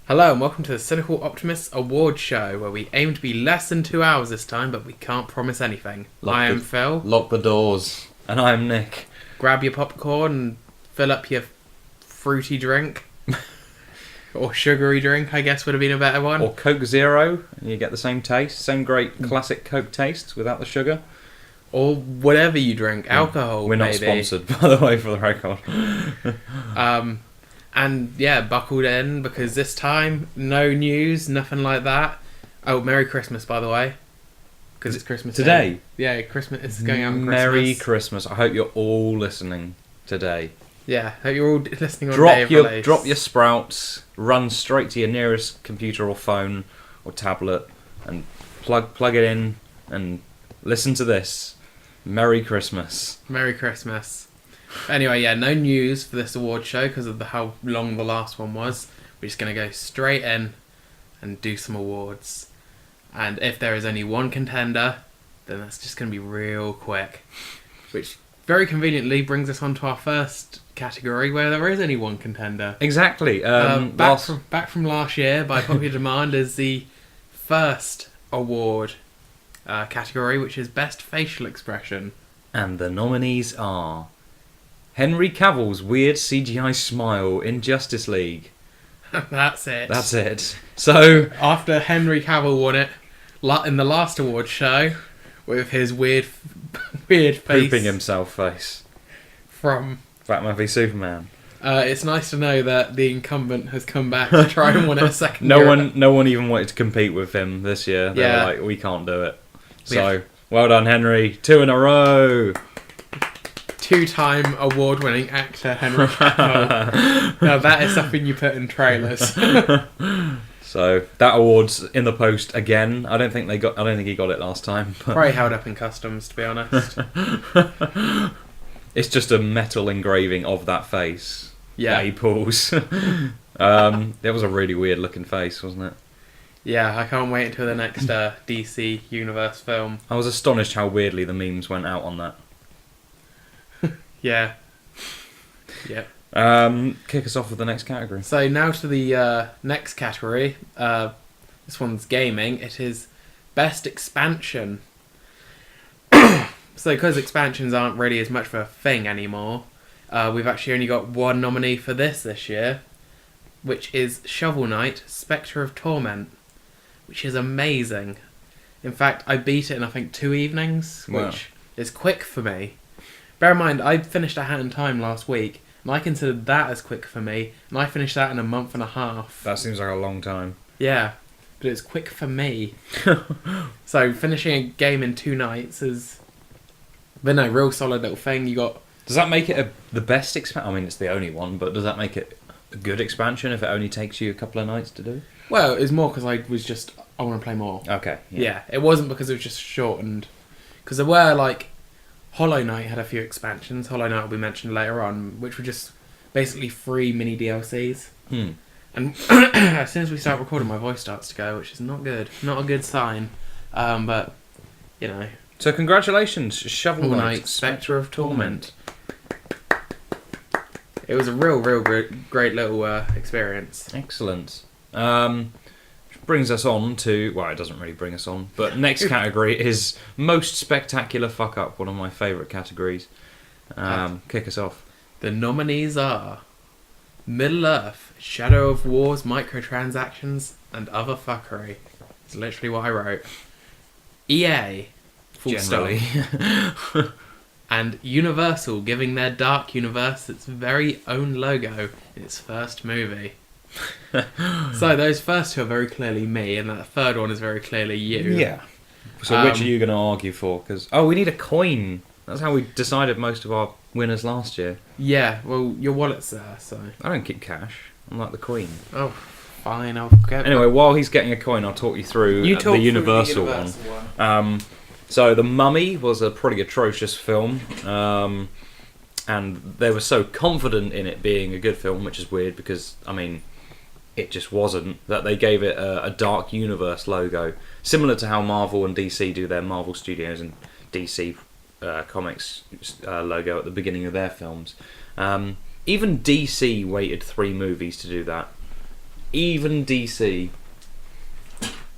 Hello and welcome to the Cynical Optimists Awards show, where we aim to be less than 2 hours this time, but we can't promise anything. I am Phil. Lock the doors. And I'm Nick. Grab your popcorn and fill up your fruity drink. Or sugary drink, I guess would have been a better one. Or Coke Zero, and you get the same taste. Same great classic Coke taste without the sugar. Or whatever you drink. Alcohol, We're not maybe. sponsored, by the way, for the record. And yeah, buckled in, because this time, no news, nothing like that. Oh, Merry Christmas, by the way. Because it's Christmas Today? Day. Yeah, Christmas. It's going out on Christmas. Merry Christmas. I hope you're all listening today. Yeah, hope you're all listening on day of release. Drop your sprouts, run straight to your nearest computer or phone or tablet, and plug it in and listen to this. Merry Christmas. Merry Christmas. Anyway, yeah, no news for this award show because of how long the last one was. We're just going to go straight in and do some awards. And if there is only one contender, then that's just going to be real quick. Which very conveniently brings us on to our first category where there is only one contender. Exactly. Back from last year, by popular demand, is the first award category, which is Best Facial Expression. And the nominees are Henry Cavill's weird CGI smile in Justice League. That's it. That's it. So after Henry Cavill won it in the last award show with his weird face, pooping himself face from Batman v Superman. It's nice to know that the incumbent has come back to try and win it a second No year. No one even wanted to compete with him this year. They were like, we can't do it. So well done, Henry. 2 in a row. 2-time award-winning actor Henry Cavill. Now that is something you put in trailers. So that award's in the post again. I don't think he got it last time. But Probably held up in customs, to be honest. It's just a metal engraving of that face. Yeah, that he pulls. It was a really weird looking face, wasn't it? Yeah, I can't wait until the next DC Universe film. I was astonished how weirdly the memes went out on that. Yeah. Yep. Kick us off with the next category. So now to the next category. This one's gaming. It is Best Expansion. So because expansions aren't really as much of a thing anymore, we've actually only got one nominee for this year, which is Shovel Knight, Spectre of Torment, which is amazing. In fact, I beat it in I think 2 evenings, which is quick for me. Bear in mind, I finished A Hat in Time last week, and I considered that as quick for me, and I finished that in a month and a half. That seems like a long time. Yeah, but it's quick for me. So finishing a game in 2 nights is, but no, real solid little thing. You got. Does that make it the best expansion? I mean, it's the only one, but does that make it a good expansion if it only takes you a couple of nights to do? Well, it was more because I want to play more. Okay. Yeah, it wasn't because it was just shortened. Because there were, like, Hollow Knight had a few expansions. Hollow Knight will be mentioned later on, which were just basically free mini DLCs. And as soon as we start recording, my voice starts to go, which is not good. Not a good sign. But, you know. So congratulations, Shovel Knight, Spectre of Torment. It was a real great little experience. Excellent. Which brings us on to... Well, it doesn't really bring us on, but next category is Most Spectacular Fuck Up, one of my favourite categories. Kick us off. The nominees are Middle-earth, Shadow of War's microtransactions, and other fuckery. It's literally what I wrote. EA, full Generally. stop. And Universal giving their Dark Universe its very own logo in its first movie. So those first 2 are very clearly me, and that third one is very clearly you. Yeah. So which are you going to argue for? Because we need a coin. That's how we decided most of our winners last year. Yeah, well, your wallet's there, so... I don't keep cash. I'm like the Queen. Oh, fine, I'll get... Anyway, while he's getting a coin, I'll talk you through the Universal one. So The Mummy was a pretty atrocious film, and they were so confident in it being a good film, which is weird because, I mean, it just wasn't, that they gave it a Dark Universe logo, similar to how Marvel and DC do their Marvel Studios and DC Comics logo at the beginning of their films. Even DC waited 3 movies to do that. even DC.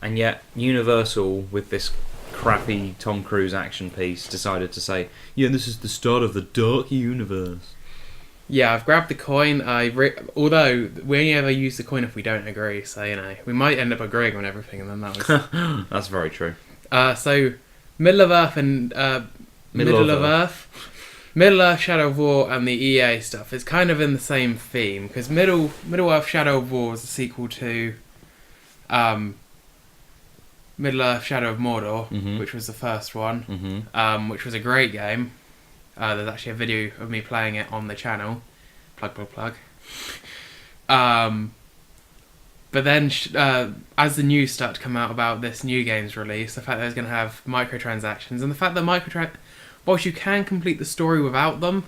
And yet Universal, with this crappy Tom Cruise action piece, decided to say, yeah, this is the start of the dark universe. Yeah, I've grabbed the coin. Although we only ever use the coin if we don't agree, so we might end up agreeing on everything, and then that was. That's very true. So Middle of Earth and Middle of Earth, Shadow of War, and the EA stuff is kind of in the same theme, because Middle Earth Shadow of War is a sequel to Middle Earth Shadow of Mordor, which was the first one, which was a great game. There's actually a video of me playing it on the channel. Plug. But then, as the news started to come out about this new game's release, the fact that it's going to have microtransactions, and the fact that whilst you can complete the story without them,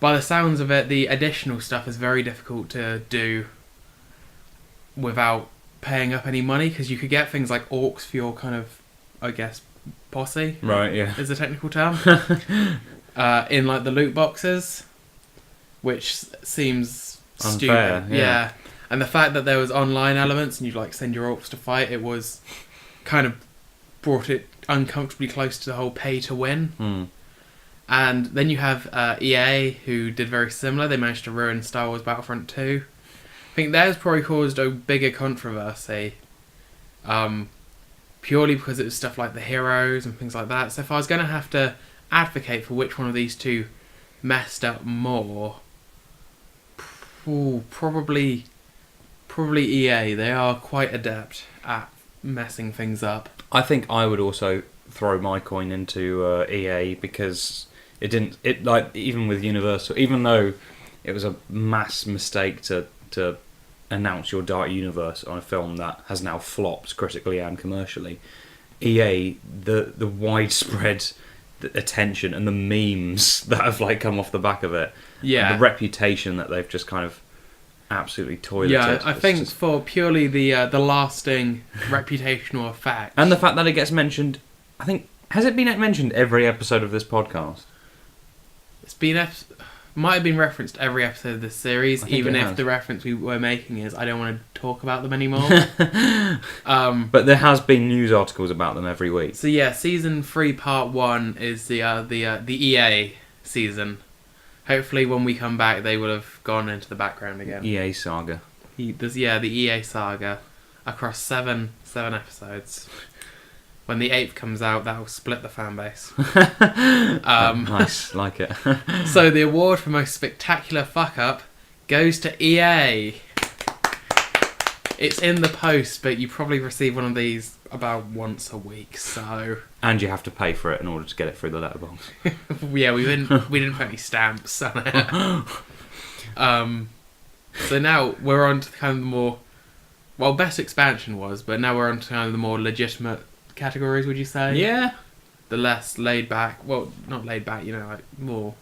by the sounds of it, the additional stuff is very difficult to do without paying up any money, because you could get things like orcs for your kind of, I guess, posse. Right, yeah. Is the technical term. In like the loot boxes, which seems unfair, stupid. Yeah. And the fact that there was online elements and you'd like send your orcs to fight, it was kind of brought it uncomfortably close to the whole pay to win. And then you have EA, who did very similar. They managed to ruin Star Wars Battlefront 2. I think theirs probably caused a bigger controversy, purely because it was stuff like the heroes and things like that. So if I was going to have to advocate for which one of these two messed up more, probably EA. They are quite adept at messing things up. I think I would also throw my coin into EA, because even with Universal, even though it was a mass mistake to announce your dark universe on a film that has now flopped critically and commercially, EA, the widespread attention and the memes that have come off the back of it, yeah, the reputation that they've just kind of absolutely toileted. Yeah, I think for purely the lasting reputational effect, and the fact that it gets mentioned, I think, has it been mentioned every episode of this podcast? It's been might have been referenced every episode of this series, even if the reference we were making is I don't want to talk about them anymore. But there has been news articles about them every week. So yeah, season 3 part 1 is the EA season. Hopefully when we come back they will have gone into the background again. EA saga. The EA saga across seven episodes. When the 8th comes out, that will split the fan base. Nice, like it. So the award for most spectacular fuck-up goes to EA. It's in the post, but you probably receive one of these about once a week, so... And you have to pay for it in order to get it through the letterbox. Yeah, we didn't put any stamps on it. So now we're on to kind of the more... Well, best expansion was, but now we're on to kind of the more legitimate categories, would you say? Yeah. The less laid back, well, not laid back, more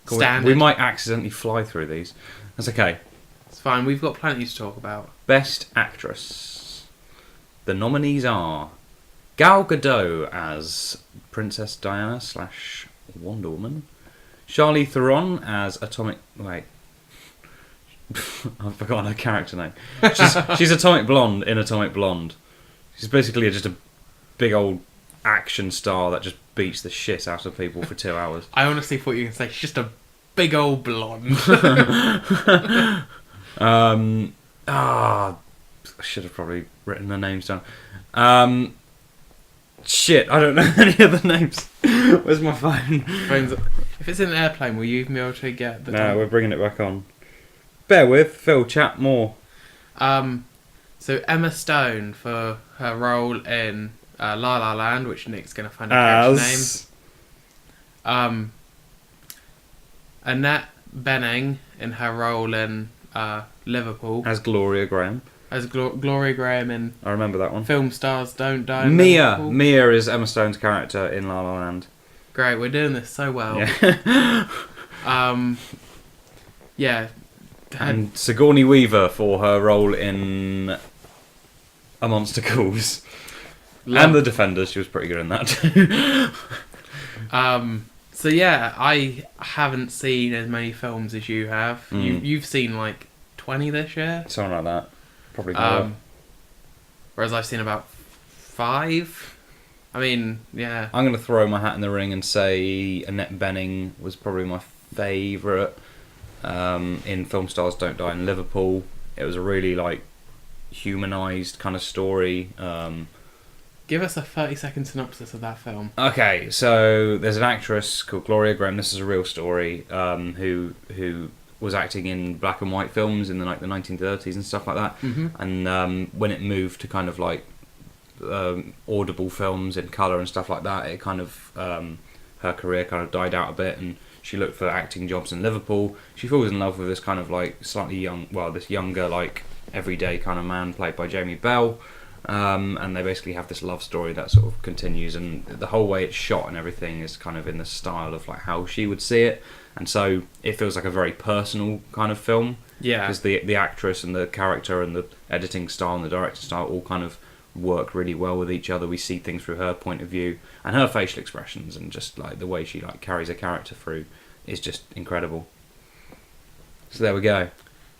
standard. We might accidentally fly through these. That's okay. It's fine, we've got plenty to talk about. Best Actress. The nominees are Gal Gadot as Princess Diana / Wonder Woman, Charlize Theron as Atomic... Wait. I've forgotten her character name. She's Atomic Blonde in Atomic Blonde. She's basically just a big old action star that just beats the shit out of people for 2 hours. I honestly thought you were going to say she's just a big old blonde. I should have probably written the names down. Shit, I don't know any other names. Where's my phone? If it's in an airplane, will you even be able to get the... No, we're bringing it back on. Bear with, Phil, chat more. So Emma Stone for her role in La La Land, which Nick's going to find out character name. Annette Bening in her role in Liverpool. As Gloria Graham. As Gloria Graham in... I remember that one. Film Stars Don't Die in Liverpool. Mia is Emma Stone's character in La La Land. Great, we're doing this so well. Yeah. Yeah. And Sigourney Weaver for her role in A Monster Calls. And The Defenders, she was pretty good in that too. So yeah, I haven't seen as many films as you have. You've seen like 20 this year? Something like that. Probably more. Whereas I've seen about 5. I mean, yeah. I'm going to throw my hat in the ring and say Annette Bening was probably my favourite in Film Stars Don't Die in Liverpool. It was a really, like, humanised kind of story. Give us a 30-second synopsis of that film. Okay, so there's an actress called Gloria Graham. This is a real story. Who was acting in black and white films in the 1930s and stuff like that. Mm-hmm. And when it moved to kind of like audible films in colour and stuff like that, it kind of her career kind of died out a bit, and she looked for acting jobs in Liverpool. She falls in love with this kind of like slightly young, this younger, like everyday kind of man played by Jamie Bell. And they basically have this love story that sort of continues, and the whole way it's shot and everything is kind of in the style of like how she would see it, and so it feels like a very personal kind of film. Yeah, because the actress and the character and the editing style and the directing style all kind of work really well with each other. We see things through her point of view, and her facial expressions and just like the way she like carries a character through is just incredible. So there we go.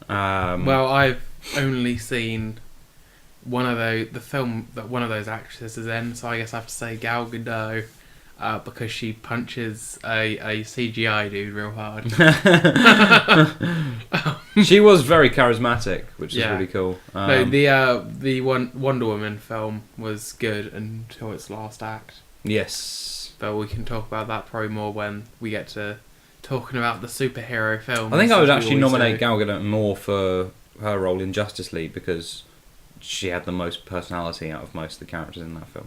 Well, I've only seen one of those actresses is in, so I guess I have to say Gal Gadot, because she punches a CGI dude real hard. She was very charismatic, which is really cool. No, the Wonder Woman film was good until its last act. Yes, but we can talk about that probably more when we get to talking about the superhero films. I think I would actually nominate Gal Gadot more for her role in Justice League because she had the most personality out of most of the characters in that film.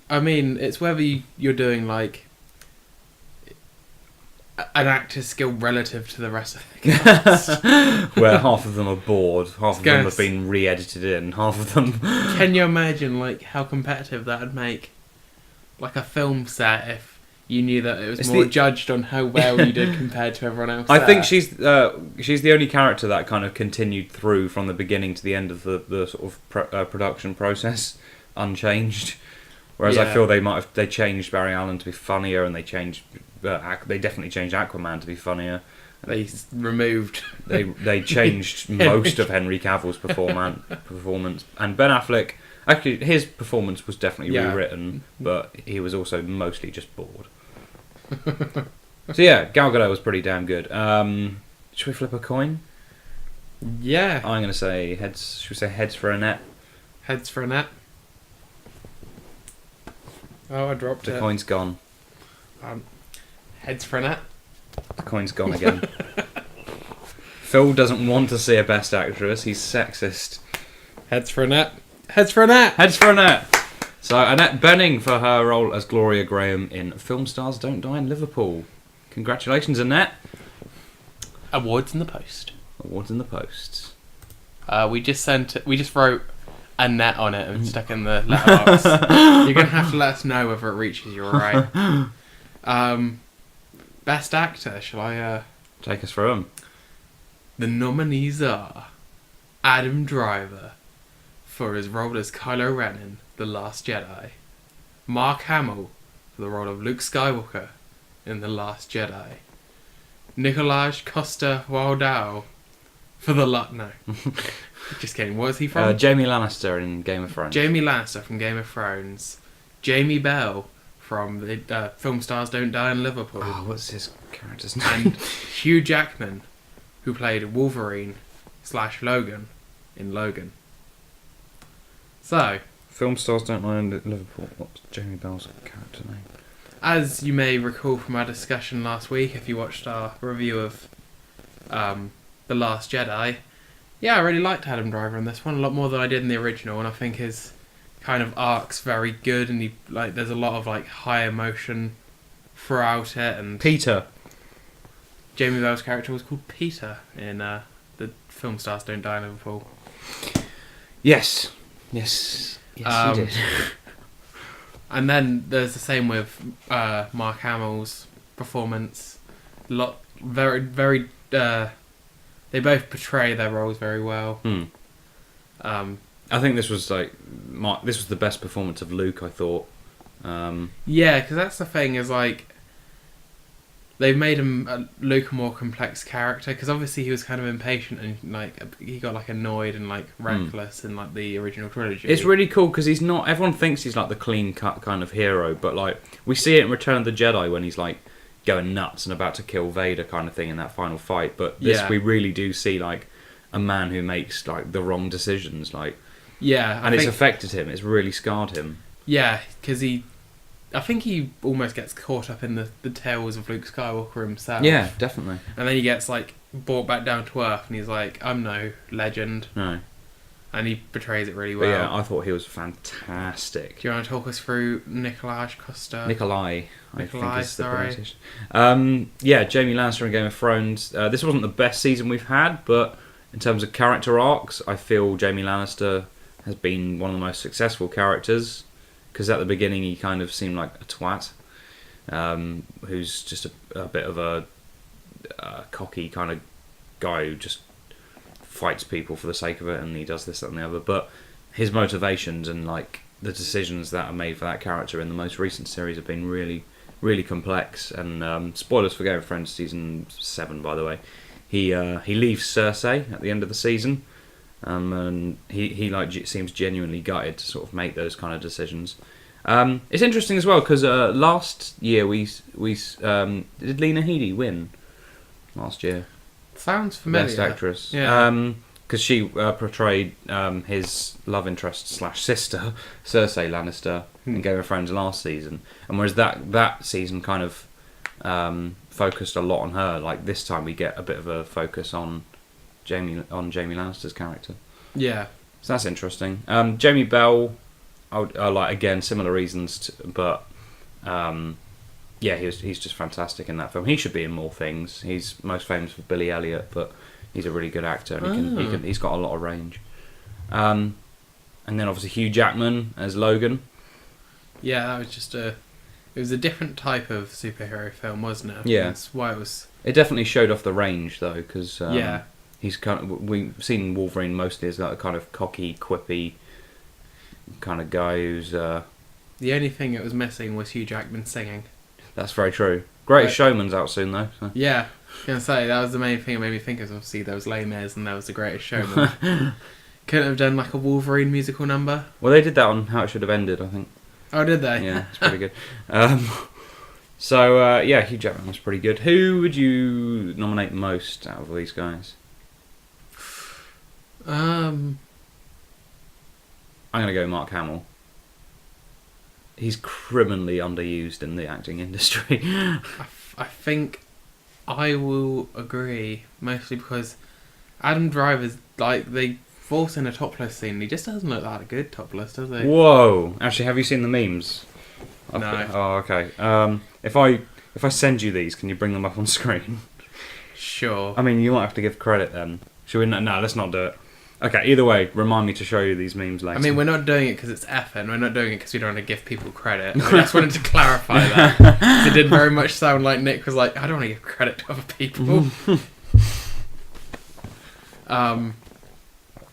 I mean, it's whether you're doing like an actor's skill relative to the rest of the cast. Where half of them are bored, half of them have been re-edited in, half of them... Can you imagine like how competitive that would make like a film set if you knew that it was more judged on how well you did compared to everyone else? I think she's the only character that kind of continued through from the beginning to the end of the sort of production process unchanged. Whereas I feel they changed Barry Allen to be funnier, and they definitely changed Aquaman to be funnier. They removed. They changed most of Henry Cavill's performance, and Ben Affleck. Actually, his performance was definitely rewritten, but he was also mostly just bored. So yeah, Gal Gadot was pretty damn good. Should we flip a coin? Yeah. I'm going to say heads. Should we say heads for Annette? Heads for Annette. Oh, I dropped it. The coin's gone. Heads for Annette. The coin's gone again. Phil doesn't want to see a Best Actress. He's sexist. Heads for Annette. Heads for Annette. Heads for Annette. So Annette Bening for her role as Gloria Graham in Film Stars Don't Die in Liverpool. Congratulations, Annette. Awards in the post. Awards in the post. We just wrote Annette on it and stuck in the letterbox. You're gonna have to let us know whether it reaches you, alright? Best actor, shall I take us through them? The nominees are Adam Driver for his role as Kylo Ren in The Last Jedi, Mark Hamill for the role of Luke Skywalker in The Last Jedi, Nikolaj Coster-Waldau for No. Just kidding. What is he from? Jamie Lannister in Game of Thrones. Jamie Lannister from Game of Thrones. Jamie Bell from the Film Stars Don't Die in Liverpool. Oh, what's his character's name? And Hugh Jackman, who played Wolverine / Logan in Logan. So, Film Stars Don't Die in Liverpool. What's Jamie Bell's character name? As you may recall from our discussion last week, if you watched our review of The Last Jedi, yeah, I really liked Adam Driver in this one a lot more than I did in the original, and I think his kind of arc's very good, and there's a lot of like high emotion throughout it. And Peter. Jamie Bell's character was called Peter in the Film Stars Don't Die in Liverpool. Yes, he did. And then there's the same with Mark Hamill's performance. Very, very. They both portray their roles very well. I think this was this was the best performance of Luke, I thought. Yeah, because that's the thing is like they've made Luke a more complex character, because obviously he was kind of impatient and like he got like annoyed and like reckless in like the original trilogy. It's really cool because he's not. Everyone thinks he's like the clean cut kind of hero, but like we see it in Return of the Jedi when he's like going nuts and about to kill Vader kind of thing in that final fight. But this we really do see like a man who makes like the wrong decisions, like it's affected him. It's really scarred him. Yeah, because I think he almost gets caught up in the tales of Luke Skywalker himself. Yeah, definitely. And then he gets like brought back down to earth, and he's like, "I'm no legend." No. And he portrays it really well. But yeah, I thought he was fantastic. Do you want to talk us through Nikolai, I think is the pronunciation. Jaime Lannister in Game of Thrones. This wasn't the best season we've had, but in terms of character arcs, I feel Jaime Lannister has been one of the most successful characters. Because at the beginning he kind of seemed like a twat, who's just a bit of a cocky kind of guy who just fights people for the sake of it, and he does this, that and the other. But his motivations and like the decisions that are made for that character in the most recent series have been really, really complex. And spoilers for Game of Thrones season 7, by the way. He leaves Cersei at the end of the season. And he like seems genuinely gutted to sort of make those kind of decisions. It's interesting as well because last year we did Lena Headey win last year? Sounds familiar. Best actress. Yeah. Because she portrayed his love interest / sister Cersei Lannister in Game of Thrones last season, and whereas that season kind of focused a lot on her, like this time we get a bit of a focus on Jaime Lannister's character. Yeah. So that's interesting. Jamie Bell, I like again similar reasons, but he's just fantastic in that film. He should be in more things. He's most famous for Billy Elliot, but he's a really good actor and he's got a lot of range. And then obviously Hugh Jackman as Logan. Yeah, that was just it was a different type of superhero film, wasn't it? Yeah, that's why it was. It definitely showed off the range though, because he's kind of, we've seen Wolverine mostly as like a kind of cocky, quippy kind of guy who's... The only thing that was missing was Hugh Jackman singing. That's very true. Greatest Showman's out soon though. So. Yeah, I was going to say, that was the main thing that made me think of, obviously there was Les Mis and there was The Greatest Showman. Couldn't have done like a Wolverine musical number? Well, they did that on How It Should Have Ended, I think. Oh, did they? Yeah, it's pretty good. Hugh Jackman was pretty good. Who would you nominate most out of all these guys? I'm going to go Mark Hamill. He's criminally underused in the acting industry. I think I will agree, mostly because Adam Driver's like, they force in a topless scene. He just doesn't look that good topless, does he? Whoa! Actually, have you seen the memes? No. Oh, okay. If I send you these, can you bring them up on screen? Sure. I mean, you might have to give credit then. Should we? No, let's not do it. Okay, either way, remind me to show you these memes later. I mean, we're not doing it because it's effing. We're not doing it because we don't want to give people credit. I just wanted to clarify that. It did very much sound like Nick was like, I don't want to give credit to other people.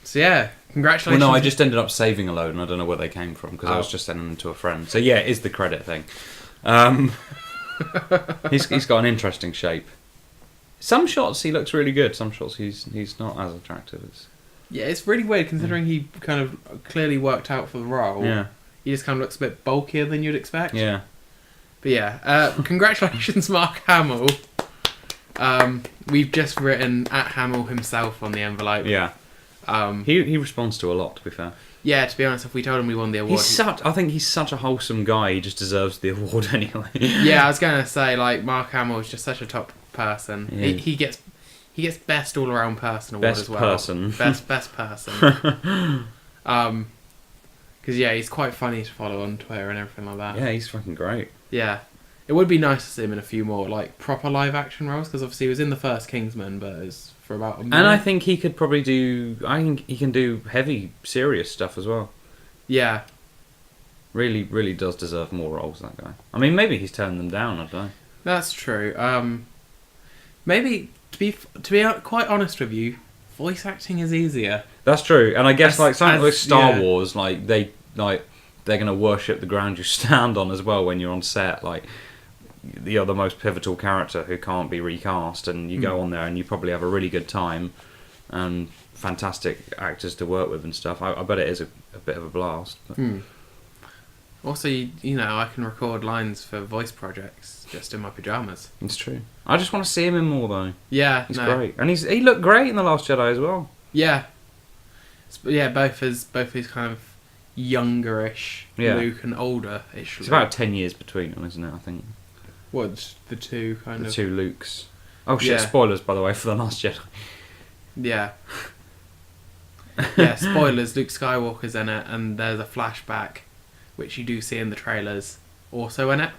So yeah, congratulations. Well, no, I just ended up saving a load and I don't know where they came from because I was just sending them to a friend. So yeah, it is the credit thing. He's got an interesting shape. Some shots he looks really good. Some shots he's not as attractive as... Yeah, it's really weird considering he kind of clearly worked out for the role. Yeah. He just kind of looks a bit bulkier than you'd expect. Yeah. But yeah, congratulations, Mark Hamill. We've just written at Hamill himself on the envelope. Yeah. He responds to a lot, to be fair. Yeah, to be honest, if we told him we won the award... I think he's such a wholesome guy, he just deserves the award anyway. Yeah, I was going to say, like, Mark Hamill is just such a top person. Yeah. He gets best all around person award as well. Best person. Because yeah, he's quite funny to follow on Twitter and everything like that. Yeah, he's fucking great. Yeah, it would be nice to see him in a few more like proper live action roles because obviously he was in the first Kingsman, but it's for about a minute. And I think he could probably do. I think he can do heavy, serious stuff as well. Yeah, really, really does deserve more roles. That guy. I mean, maybe he's turned them down. I don't know. That's true. Maybe to be quite honest with you, voice acting is easier. That's true, and I guess like something like Star Wars, like they're gonna worship the ground you stand on as well when you're on set. Like you're the most pivotal character who can't be recast, and you go on there and you probably have a really good time, and fantastic actors to work with and stuff. I bet it is a bit of a blast. But. Also, you know, I can record lines for voice projects just in my pyjamas. It's true. I just want to see him in more, though. Yeah, he's great, and he looked great in The Last Jedi as well. Yeah, both his kind of youngerish Luke and older-ish. It's about 10 years between them, isn't it? I think. What, the two kind of... The two Lukes. Oh shit! Spoilers, by the way, for The Last Jedi. Yeah. Yeah, spoilers. Luke Skywalker's in it, and there's a flashback, which you do see in the trailers, also in it.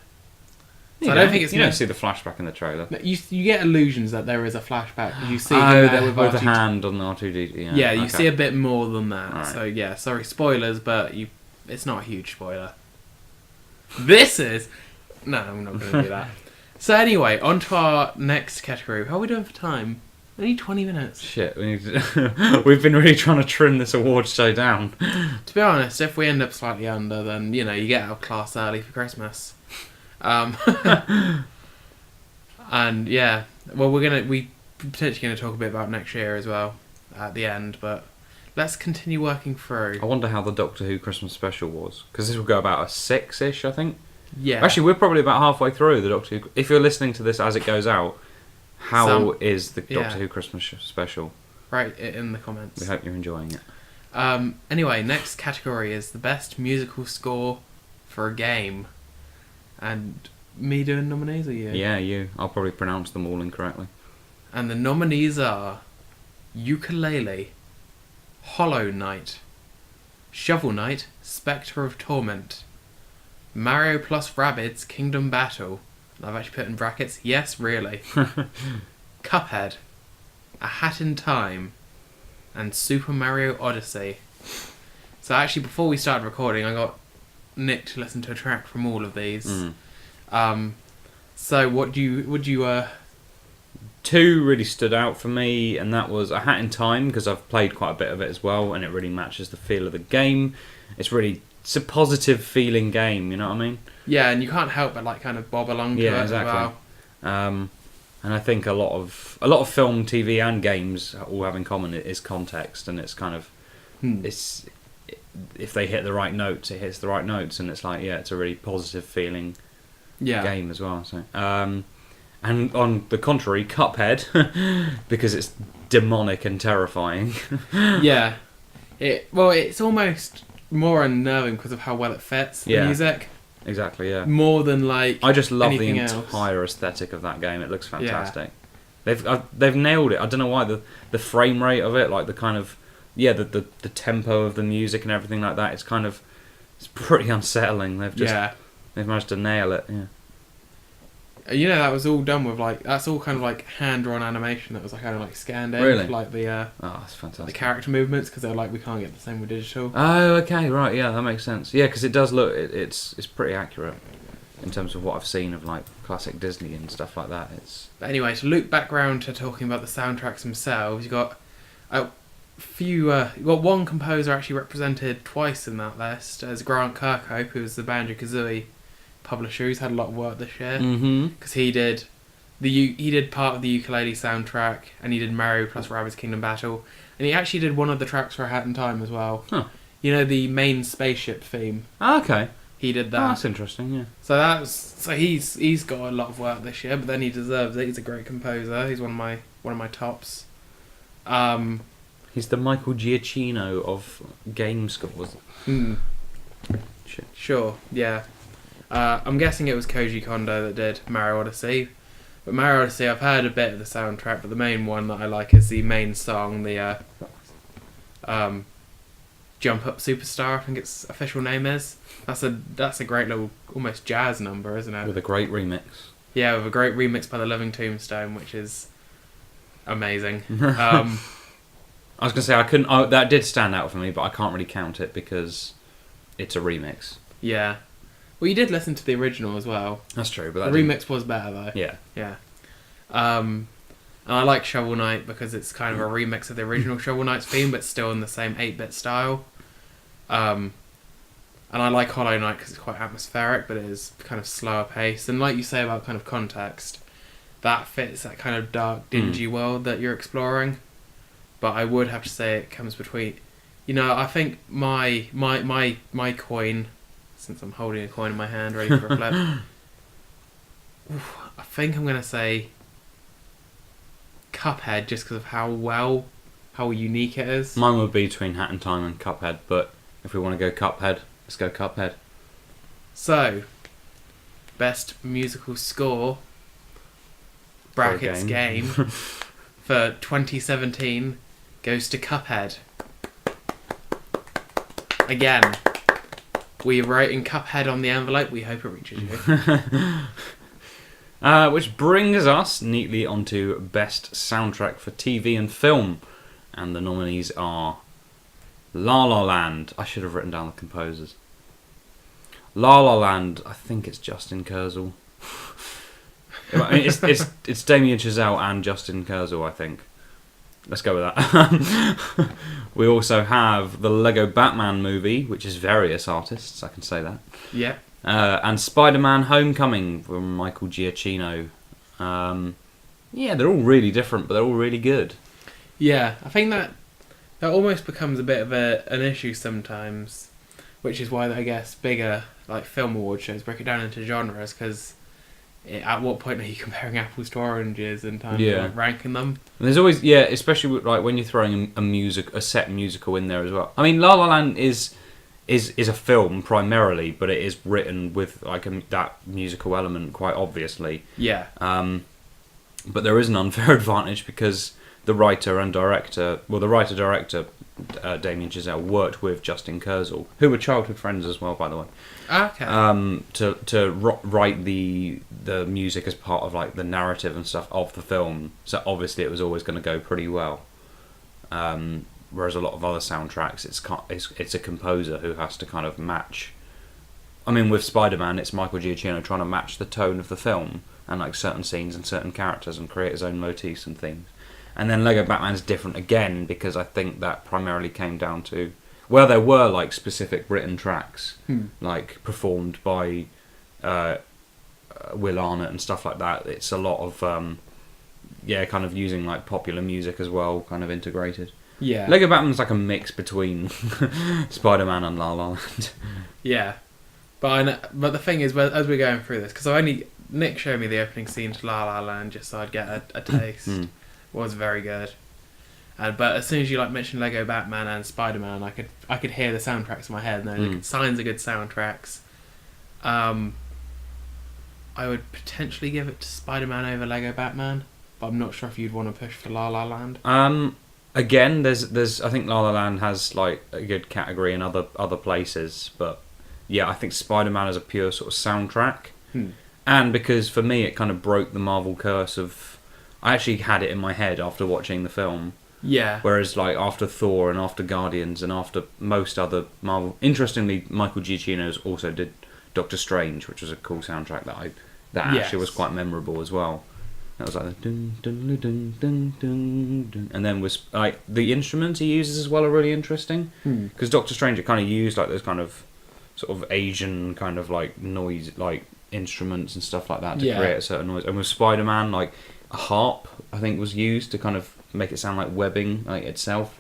So I don't think it's... You don't see the flashback in the trailer. You get illusions that there is a flashback. You see him there with the hand on the R2D2. Yeah, you see a bit more than that. Right. So yeah, sorry, spoilers, but it's not a huge spoiler. This is... No, I'm not going to do that. So anyway, on to our next category. How are we doing for time? Only 20 minutes. Shit, we've been really trying to trim this award show down. To be honest, if we end up slightly under, then, you know, you get out of class early for Christmas. And yeah, well, we potentially going to talk a bit about next year as well at the end, but let's continue working through. I wonder how the Doctor Who Christmas special was, because this will go about a 6-ish, I think. Yeah. Actually, we're probably about halfway through the Doctor Who. If you're listening to this as it goes out, how is the Doctor Who Christmas special? Write it in the comments. We hope you're enjoying it. Anyway, next category is the best musical score for a game. And me doing nominees, or you? Yeah, you. I'll probably pronounce them all incorrectly. And the nominees are Ukulele, Hollow Knight, Shovel Knight, Spectre of Torment, Mario plus Rabbids Kingdom Battle. I've actually put in brackets, yes, really. Cuphead, A Hat in Time, and Super Mario Odyssey. So actually, before we started recording, I got Nick to listen to a track from all of these. So would you two really stood out for me, and that was A Hat in Time, because I've played quite a bit of it as well, and it really matches the feel of the game. It's a positive feeling game, you know what I mean? Yeah, and you can't help but like kind of bob along to it exactly. as well. And I think a lot of film, TV, and games all have in common is context, and it's kind of it's if they hit the right notes, it hits the right notes, and it's like it's a really positive feeling game as well. So and on the contrary, Cuphead, because it's demonic and terrifying. Yeah, it's almost more unnerving because of how well it fits the music. Exactly, yeah. More than like I just love the entire aesthetic of that game. It looks fantastic. Yeah. They've nailed it. I don't know why the frame rate of it, like the kind of the tempo of the music and everything like that. It's pretty unsettling. They've managed to nail it. Yeah. You know, that was all done with that's all kind of like hand-drawn animation that was like kind of like scanned in. Really? Like the that's fantastic. The character movements, because they're like, we can't get the same with digital. Oh, okay, right, yeah, that makes sense. Yeah, because it does look it's pretty accurate in terms of what I've seen of like classic Disney and stuff like that. But anyway, to loop back round to talking about the soundtracks themselves, you got you got one composer actually represented twice in that list as Grant Kirkhope, who was the Banjo-Kazooie publisher, who's had a lot of work this year, because he did part of the ukulele soundtrack, and he did Mario plus Rabbids Kingdom Battle, and he actually did one of the tracks for A Hat in Time as well. You know, the main spaceship theme. Okay, he did that. That's interesting. Yeah. So he's got a lot of work this year, but then he deserves it. He's a great composer. He's one of my tops. He's the Michael Giacchino of game scores. Sure. Yeah. I'm guessing it was Koji Kondo that did Mario Odyssey. But Mario Odyssey, I've heard a bit of the soundtrack, but the main one that I like is the main song, the Jump Up Superstar, I think its official name is. That's a great little, almost jazz number, isn't it? With a great remix. Yeah, with a great remix by the Living Tombstone, which is amazing. I was going to say, that did stand out for me, but I can't really count it because it's a remix. Yeah. Well, you did listen to the original as well. That's true, but the remix was better though. Yeah. Yeah. And I like Shovel Knight because it's kind of a remix of the original Shovel Knight's theme, but still in the same 8-bit style. And I like Hollow Knight because it's quite atmospheric, but it is kind of slower paced. And like you say about kind of context, that fits that kind of dark, dingy world that you're exploring. But I would have to say it comes between... I think my coin, since I'm holding a coin in my hand ready for a flip, I think I'm going to say Cuphead, just because of how unique it is. Mine would be between Hat in Time and Cuphead, but if we want to go Cuphead, let's go Cuphead. So, best musical score, brackets game, for 2017 goes to Cuphead. Again, we're writing Cuphead on the envelope. We hope it reaches you. Which brings us neatly onto Best Soundtrack for TV and Film. And the nominees are La La Land. I should have written down the composers. La La Land, I think it's Justin Kurzel. I mean, it's Damien Chazelle and Justin Kurzel, I think. Let's go with that. We also have the Lego Batman movie, which is various artists, I can say that. Yeah. And Spider-Man Homecoming from Michael Giacchino. They're all really different, but they're all really good. Yeah, I think that almost becomes a bit of an issue sometimes, which is why I guess bigger like film award shows break it down into genres, because at what point are you comparing apples to oranges in terms of like, ranking them? And there's always especially with, like when you're throwing a set musical in there as well. I mean, La La Land is a film primarily, but it is written with like that musical element quite obviously. Yeah. But there is an unfair advantage because the writer-director Damien Chazelle worked with Justin Kurzel, who were childhood friends as well, by the way. Okay. To write the music as part of like the narrative and stuff of the film, so obviously it was always going to go pretty well. Whereas a lot of other soundtracks, it's a composer who has to kind of match. I mean, with Spider-Man, it's Michael Giacchino trying to match the tone of the film and like certain scenes and certain characters and create his own motifs and things. And then Lego Batman's different again because I think that primarily came down to there were like specific written tracks like performed by Will Arnett and stuff like that. It's a lot of kind of using like popular music as well, kind of integrated. Yeah. Lego Batman's like a mix between Spider-Man and La La Land. Yeah. But the thing is, as we're going through this, because Nick showed me the opening scene to La La Land just so I'd get a taste. Was very good. But as soon as you like mentioned Lego Batman and Spider-Man, I could hear the soundtracks in my head. And signs of good soundtracks. I would potentially give it to Spider-Man over Lego Batman, but I'm not sure if you'd want to push for La La Land. Again, there's I think La La Land has like a good category in other places, but yeah, I think Spider-Man is a pure sort of soundtrack, and because for me it kind of broke the Marvel curse of. I actually had it in my head after watching the film. Yeah. Whereas, like, after Thor and after Guardians and after most other Marvel... Interestingly, Michael Giacchino also did Doctor Strange, which was a cool soundtrack that actually was quite memorable as well. That was like the dun dun dun dun dun dun, and then was like the instruments he uses as well are really interesting because Doctor Strange it kind of used like those kind of sort of Asian kind of like noise like instruments and stuff like that to create a certain noise, and with Spider-Man like a harp I think was used to kind of make it sound like webbing like itself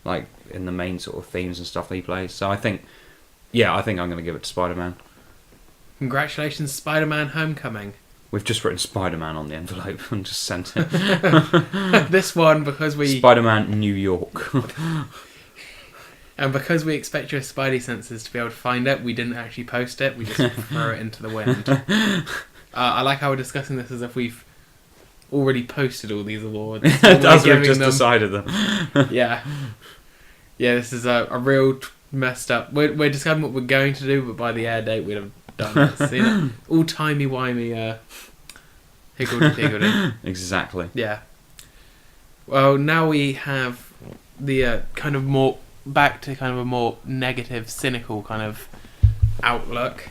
like in the main sort of themes and stuff that he plays. So I think I'm going to give it to Spider-Man. Congratulations, Spider-Man Homecoming. We've just written Spider-Man on the envelope and just sent it. This one because we... Spider-Man New York. And because we expect your spidey senses to be able to find it, we didn't actually post it, we just throw it into the wind. I like how we're discussing this as if we've already posted all these awards. As we've just decided them. Yeah, this is a real messed up... We're discussing what we're going to do, but by the air date we'd have done this. You know? All timey-wimey, higgledy-piggledy. Exactly. Yeah. Well, now we have the kind of more... back to kind of a more negative, cynical kind of outlook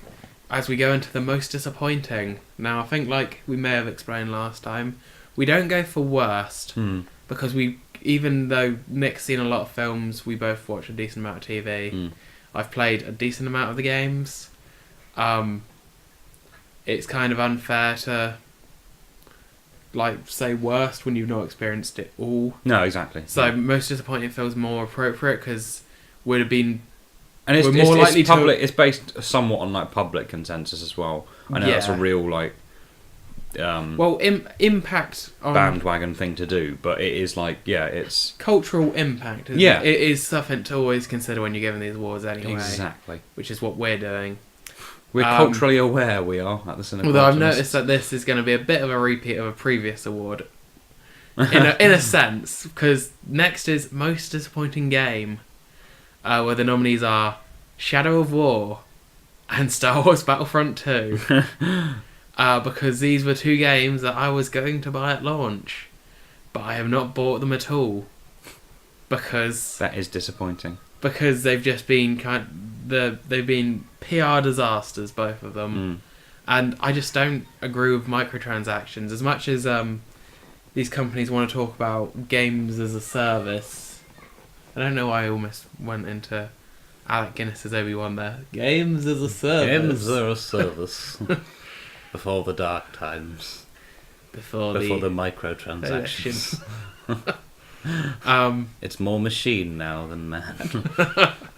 as we go into the most disappointing. Now, I think, like we may have explained last time, we don't go for worst because even though Nick's seen a lot of films, we both watch a decent amount of TV. I've played a decent amount of the games. It's kind of unfair to say worst when you've not experienced it all. No, exactly. So most disappointing feels more appropriate because would have been. And it's based somewhat on public consensus as well. I know that's a real impact on bandwagon thing to do, but it is it's cultural impact. It is something to always consider when you're giving these awards anyway. Exactly, which is what we're doing. We're culturally aware. We are at the Cynical Although Optimists. I've noticed that this is going to be a bit of a repeat of a previous award, in a sense, because next is most disappointing game, where the nominees are Shadow of War and Star Wars Battlefront 2. Because these were two games that I was going to buy at launch, but I have not bought them at all. Because that is disappointing. Because they've just been they've been PR disasters, both of them, and I just don't agree with microtransactions as much as these companies want to talk about games as a service. I don't know why I almost went into Alec Guinness's Obi-Wan there. Games as a service. Games are a service. Before the dark times. Before the microtransactions. It's more machine now than man.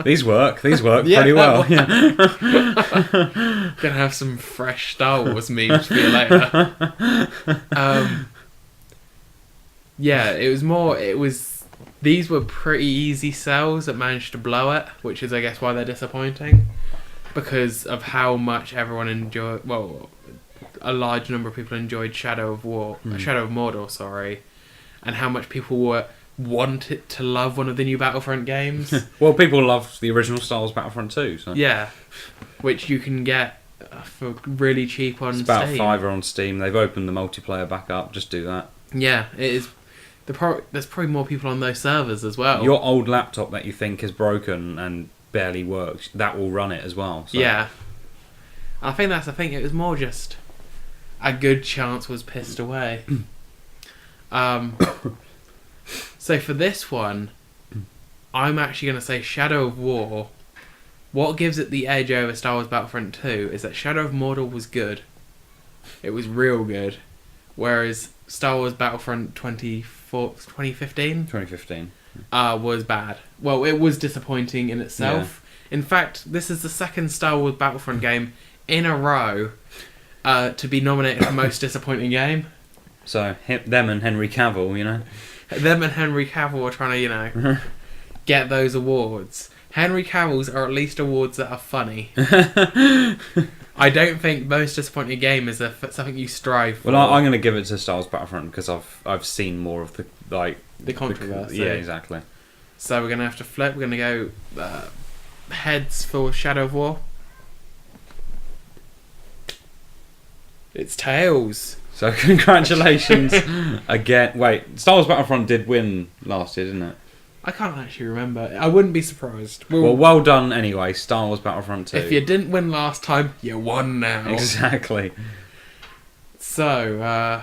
These work pretty well. Yeah. Gonna have some fresh Star Wars memes for you later. These were pretty easy sells that managed to blow it, which is I guess why they're disappointing. Because of how much everyone enjoyed a large number of people enjoyed Shadow of Mordor, and how much people wanted to love one of the new Battlefront games. Well, people loved the original Star Wars Battlefront 2, so. Yeah, which you can get for really cheap on Steam. It's about £5 on Steam. They've opened the multiplayer back up. Just do that. Yeah, it is. There's probably more people on those servers as well. Your old laptop that you think is broken and barely works, that will run it as well. So. Yeah, I think that's the thing. It was more just a good chance was pissed away. So for this one, I'm actually going to say Shadow of War. What gives it the edge over Star Wars Battlefront 2 is that Shadow of Mordor was good. It was real good. Whereas Star Wars Battlefront 2015 was bad. Well, it was disappointing in itself. Yeah. In fact, this is the second Star Wars Battlefront game in a row to be nominated for most disappointing game. So, them and Henry Cavill, Them and Henry Cavill are trying to, get those awards. Henry Cavill's are at least awards that are funny. I don't think most disappointing game is something you strive for. Well, I'm going to give it to Star Wars Battlefront because I've seen more of the controversy. Yeah, exactly. So we're going to have to flip. We're going to go heads for Shadow of War. It's tails. So congratulations again. Wait, Star Wars Battlefront did win last year, didn't it? I can't actually remember. I wouldn't be surprised. Well done anyway, Star Wars Battlefront 2. If you didn't win last time, you won now. Exactly. So,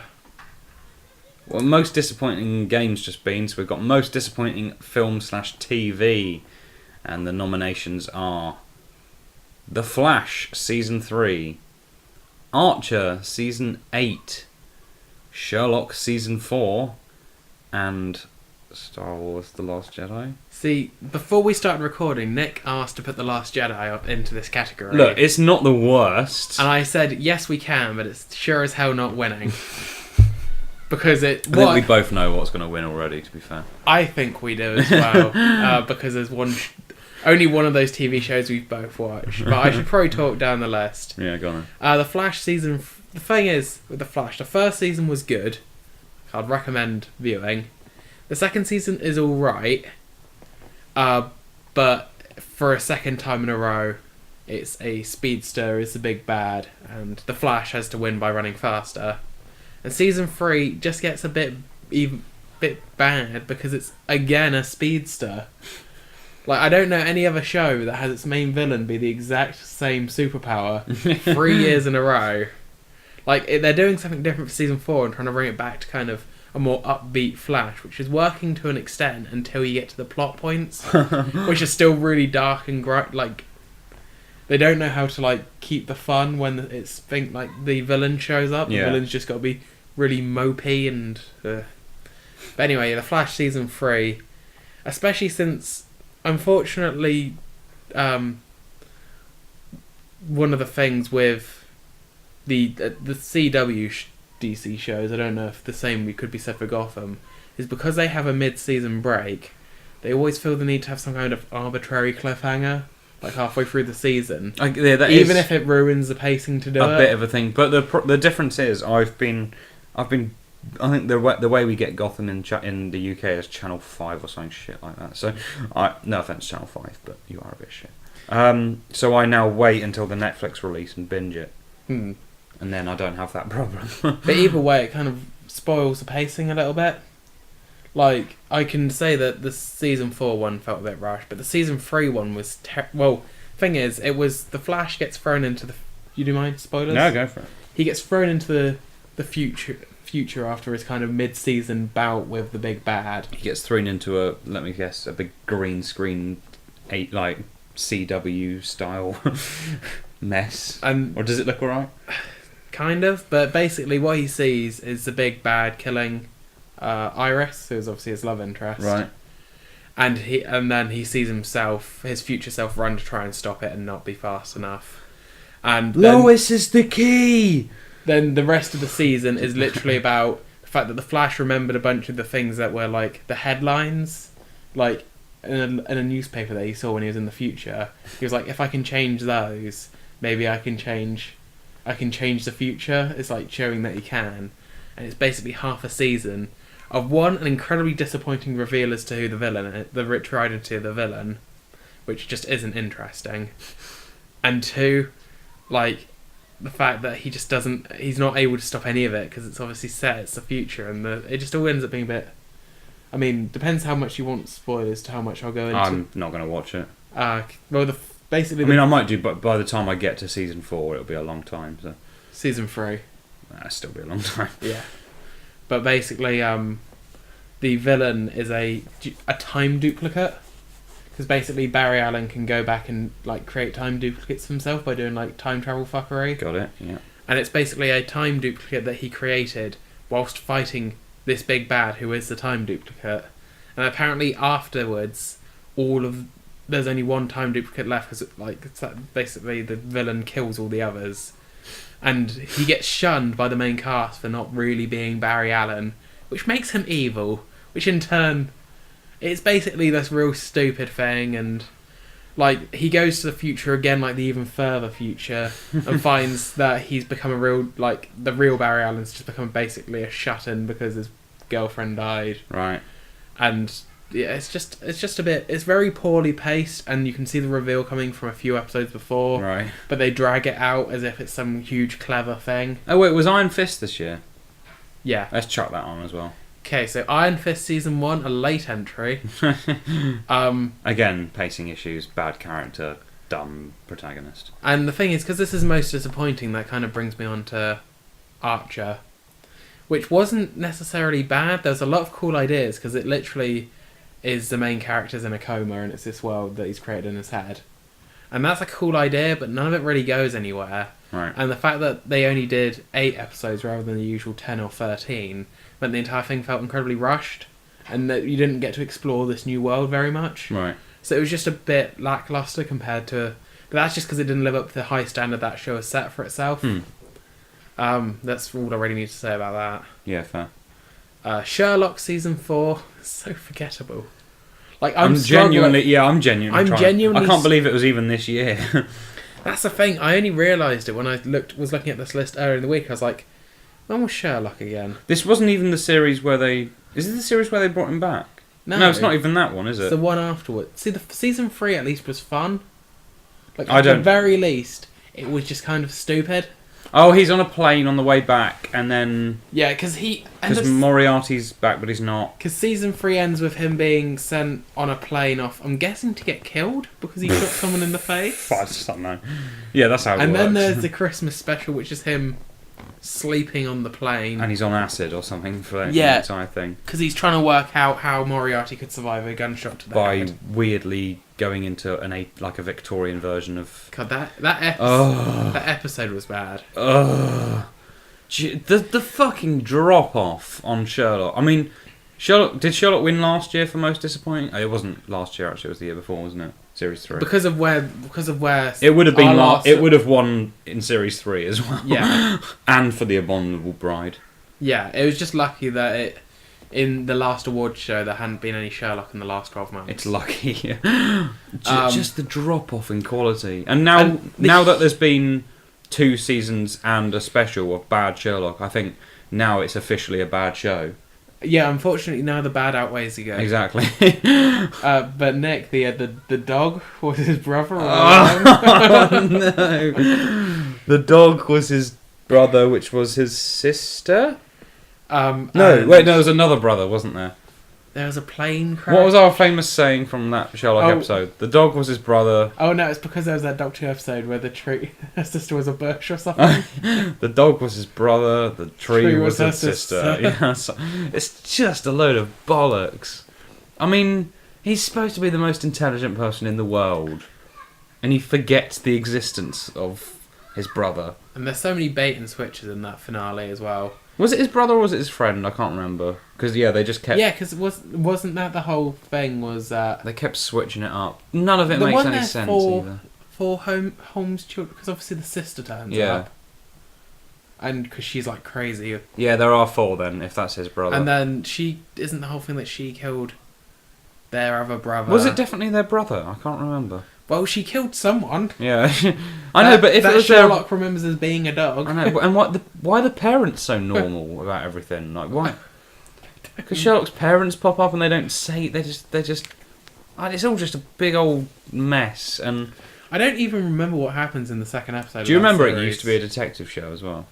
most disappointing games just been. So we've got most disappointing film/TV, and the nominations are The Flash Season 3, Archer Season 8, Sherlock Season 4, and Star Wars The Last Jedi. See, before we started recording, Nick asked to put The Last Jedi into this category. Look, it's not the worst. And I said, yes we can, but it's sure as hell not winning. Because I think we both know what's going to win already, to be fair. I think we do as well. Because there's only one of those TV shows we've both watched. But I should probably talk down the list. Yeah, go on. The Flash season... The thing is, with The Flash, the first season was good. I'd recommend viewing. The second season is alright. But for a second time in a row, it's a speedster is the big bad. And The Flash has to win by running faster. And season 3 just gets a bit bad because it's, again, a speedster. I don't know any other show that has its main villain be the exact same superpower 3 years in a row. They're doing something different for season 4 and trying to bring it back to kind of a more upbeat Flash, which is working to an extent until you get to the plot points, which are still really dark and like they don't know how to like keep the fun when it's like the villain shows up. The villain's just got to be really mopey and. But anyway, the Flash season 3, especially since unfortunately, one of the things with the CW DC shows, I don't know if the same could be said for Gotham, is because they have a mid-season break, they always feel the need to have some kind of arbitrary cliffhanger, like halfway through the season. Even if it ruins the pacing to do it. A bit of a thing, but the difference is I think the way we get Gotham in the UK is Channel 5 or something shit like that. So, no offense, Channel 5, but you are a bit shit. So I now wait until the Netflix release and binge it. And then I don't have that problem. But either way, it kind of spoils the pacing a little bit. Like, I can say that the season 4 one felt a bit rushed, but the season 3 one was... thing is, it was... The Flash gets thrown into the... You do mind spoilers? No, go for it. He gets thrown into the future after his kind of mid-season bout with the big bad. He gets thrown into a big green screen, CW style mess. Or does it look alright? Kind of, but basically what he sees is the big bad killing Iris, who's obviously his love interest. Right. And then he sees his future self, run to try and stop it and not be fast enough. And Lois is the key! Then the rest of the season is literally about the fact that the Flash remembered a bunch of the things that were like the headlines, like in a newspaper that he saw when he was in the future. He was like, if I can change those, maybe I can change the future. It's like showing that he can. And it's basically half a season of an incredibly disappointing reveal as to who the villain is, the true identity of the villain, which just isn't interesting. And 2, like, the fact that he's not able to stop any of it because it's obviously set, it's the future, and it just all ends up being a bit... I mean, depends how much you want spoilers to how much I'll go into. I'm not going to watch it. Basically... I might do, but by the time I get to season 4, it'll be a long time, so... Season 3. That'll still be a long time. Yeah. But basically, the villain is a time duplicate. Because basically Barry Allen can go back and like create time duplicates himself by doing like time travel fuckery. Got it, yeah. And it's basically a time duplicate that he created whilst fighting this big bad who is the time duplicate. And apparently afterwards, there's only one time duplicate left because basically the villain kills all the others. And he gets shunned by the main cast for not really being Barry Allen, which makes him evil, which in turn... It's basically this real stupid thing, and like he goes to the future again, like the even further future, and finds that he's become the real Barry Allen's just become basically a shut-in because his girlfriend died. Right. And yeah, it's just a bit. It's very poorly paced, and you can see the reveal coming from a few episodes before. Right. But they drag it out as if it's some huge clever thing. Oh wait, was Iron Fist this year? Yeah. Let's chuck that on as well. Okay, so Iron Fist Season 1, a late entry. Again, pacing issues, bad character, dumb protagonist. And the thing is, because this is most disappointing, that kind of brings me on to Archer, which wasn't necessarily bad. There's a lot of cool ideas, because it literally is the main character's in a coma, and it's this world that he's created in his head. And that's a cool idea, but none of it really goes anywhere. Right. And the fact that they only did 8 episodes rather than the usual 10 or 13... meant the entire thing felt incredibly rushed, and that you didn't get to explore this new world very much. Right. So it was just a bit lackluster compared to... But that's just because it didn't live up to the high standard that show has set for itself. That's all I really need to say about that. Yeah, fair. Sherlock Season 4, so forgettable. Like I'm genuinely... I can't believe it was even this year. That's the thing. I only realised it when I was looking at this list earlier in the week. I was like, when was Sherlock again? This wasn't even the series where they... Is it the series where they brought him back? No, it's not even that one, is it? It's the one afterwards. See, the season 3 at least was fun. Like, at the very least, it was just kind of stupid. Oh, he's on a plane on the way back, and then... Yeah, because Moriarty's back, but he's not. Because season 3 ends with him being sent on a plane off, I'm guessing, to get killed, because he shot someone in the face. I just don't know. Yeah, that's how it works. And then there's the Christmas special, which is him sleeping on the plane. And he's on acid or something for the entire thing. Because he's trying to work out how Moriarty could survive a gunshot to the head. By weirdly going into a Victorian version of... God, that episode was bad. The fucking drop-off on Sherlock. I mean, did Sherlock win last year for most disappointing? Oh, it wasn't last year, actually. It was the year before, wasn't it? Series 3. Because of where it would have been it would have won in Series 3 as well. Yeah. And for The Abominable Bride. Yeah, it was just lucky that in the last award show there hadn't been any Sherlock in the last 12 months. It's lucky. Just the drop off in quality. And now that there's been 2 seasons and a special of bad Sherlock, I think now it's officially a bad show. Yeah, unfortunately now the bad outweighs the good. Exactly. But Nick, the dog was his brother. Oh no! The dog was his brother, which was his sister. There was another brother, wasn't there? There was a plane crash. What was our famous saying from that Sherlock episode? The dog was his brother. Oh no, it's because there was that Doctor Who episode where her sister was a bush or something. The dog was his brother, the tree was his sister. Yeah, so it's just a load of bollocks. I mean, he's supposed to be the most intelligent person in the world, and he forgets the existence of his brother. And there's so many bait and switches in that finale as well. Was it his brother or was it his friend? I can't remember. Because, they just kept... Yeah, because wasn't that the whole thing was... they kept switching it up. None of it makes any sense either. For Holmes' children, because obviously the sister turns up. And because she's like crazy. Yeah, there are 4 then, if that's his brother. And then isn't the whole thing that she killed their other brother? Was it definitely their brother? I can't remember. Well, she killed someone. Yeah, I know, but if it was Sherlock remembers as being a dog. I know, and why are the parents so normal about everything? Like, why? Because Sherlock's parents pop up and they don't say. They're just. It's all just a big old mess, and I don't even remember what happens in the second episode. Do you remember it used to be a detective show as well?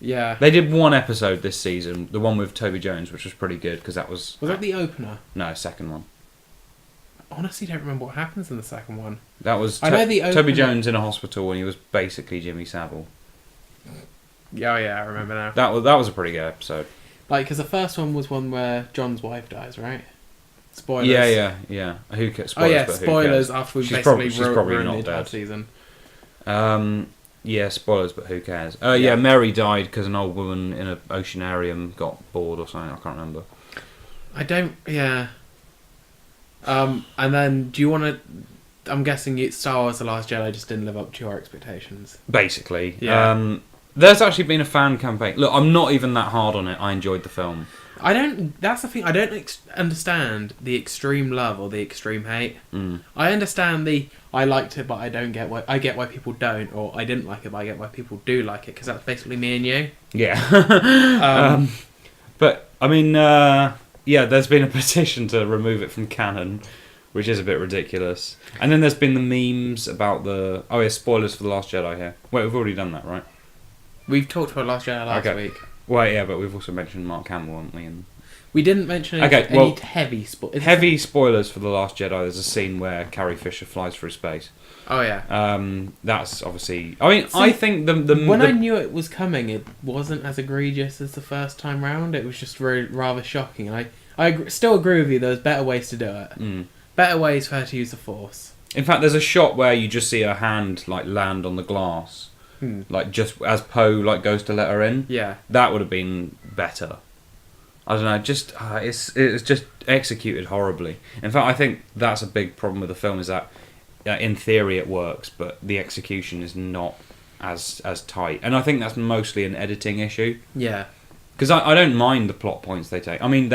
Yeah. They did 1 episode this season, the one with Toby Jones, which was pretty good because that was. Was that the opener? No, second one. Honestly, don't remember what happens in the second one. That was I know the Toby Jones in a hospital, and he was basically Jimmy Savile. Yeah, I remember now. That was a pretty good episode. Like, because the first one was one where John's wife dies, right? Spoilers. Yeah. Who cares? Spoilers, spoilers after we've basically probably not dead. Season. Yeah, spoilers, but who cares? Yeah, Mary died because an old woman in an oceanarium got bored or something. I can't remember. Yeah. And then, do you want to... I'm guessing Star Wars The Last Jedi just didn't live up to your expectations. Basically. Yeah. There's actually been a fan campaign. Look, I'm not even that hard on it. I enjoyed the film. That's the thing. I don't understand the extreme love or the extreme hate. Mm. I understand I liked it, but I don't get why... I get why people don't, or I didn't like it, but I get why people do like it, because that's basically me and you. Yeah. But, I mean... yeah, there's been a petition to remove it from canon, which is a bit ridiculous. And then there's been the memes about the... Oh, yeah, spoilers for The Last Jedi here. Wait, we've already done that, right? We've talked about Last Jedi last week. Well, yeah, but we've also mentioned Mark Hamill, haven't we? And... We didn't mention any heavy spoilers. Heavy spoilers for The Last Jedi. There's a scene where Carrie Fisher flies through space. Oh, yeah. That's obviously... I mean, I think I knew it was coming, it wasn't as egregious as the first time round. It was just rather shocking. And I still agree with you, there's better ways to do it. Mm. Better ways for her to use the Force. In fact, there's a shot where you just see her hand land on the glass. Like, just as Poe goes to let her in. Yeah. That would have been better. I don't know, just it's just executed horribly. In fact, I think that's a big problem with the film, is that in theory it works, but the execution is not as tight. And I think that's mostly an editing issue. Yeah. Because I don't mind the plot points they take. I mean,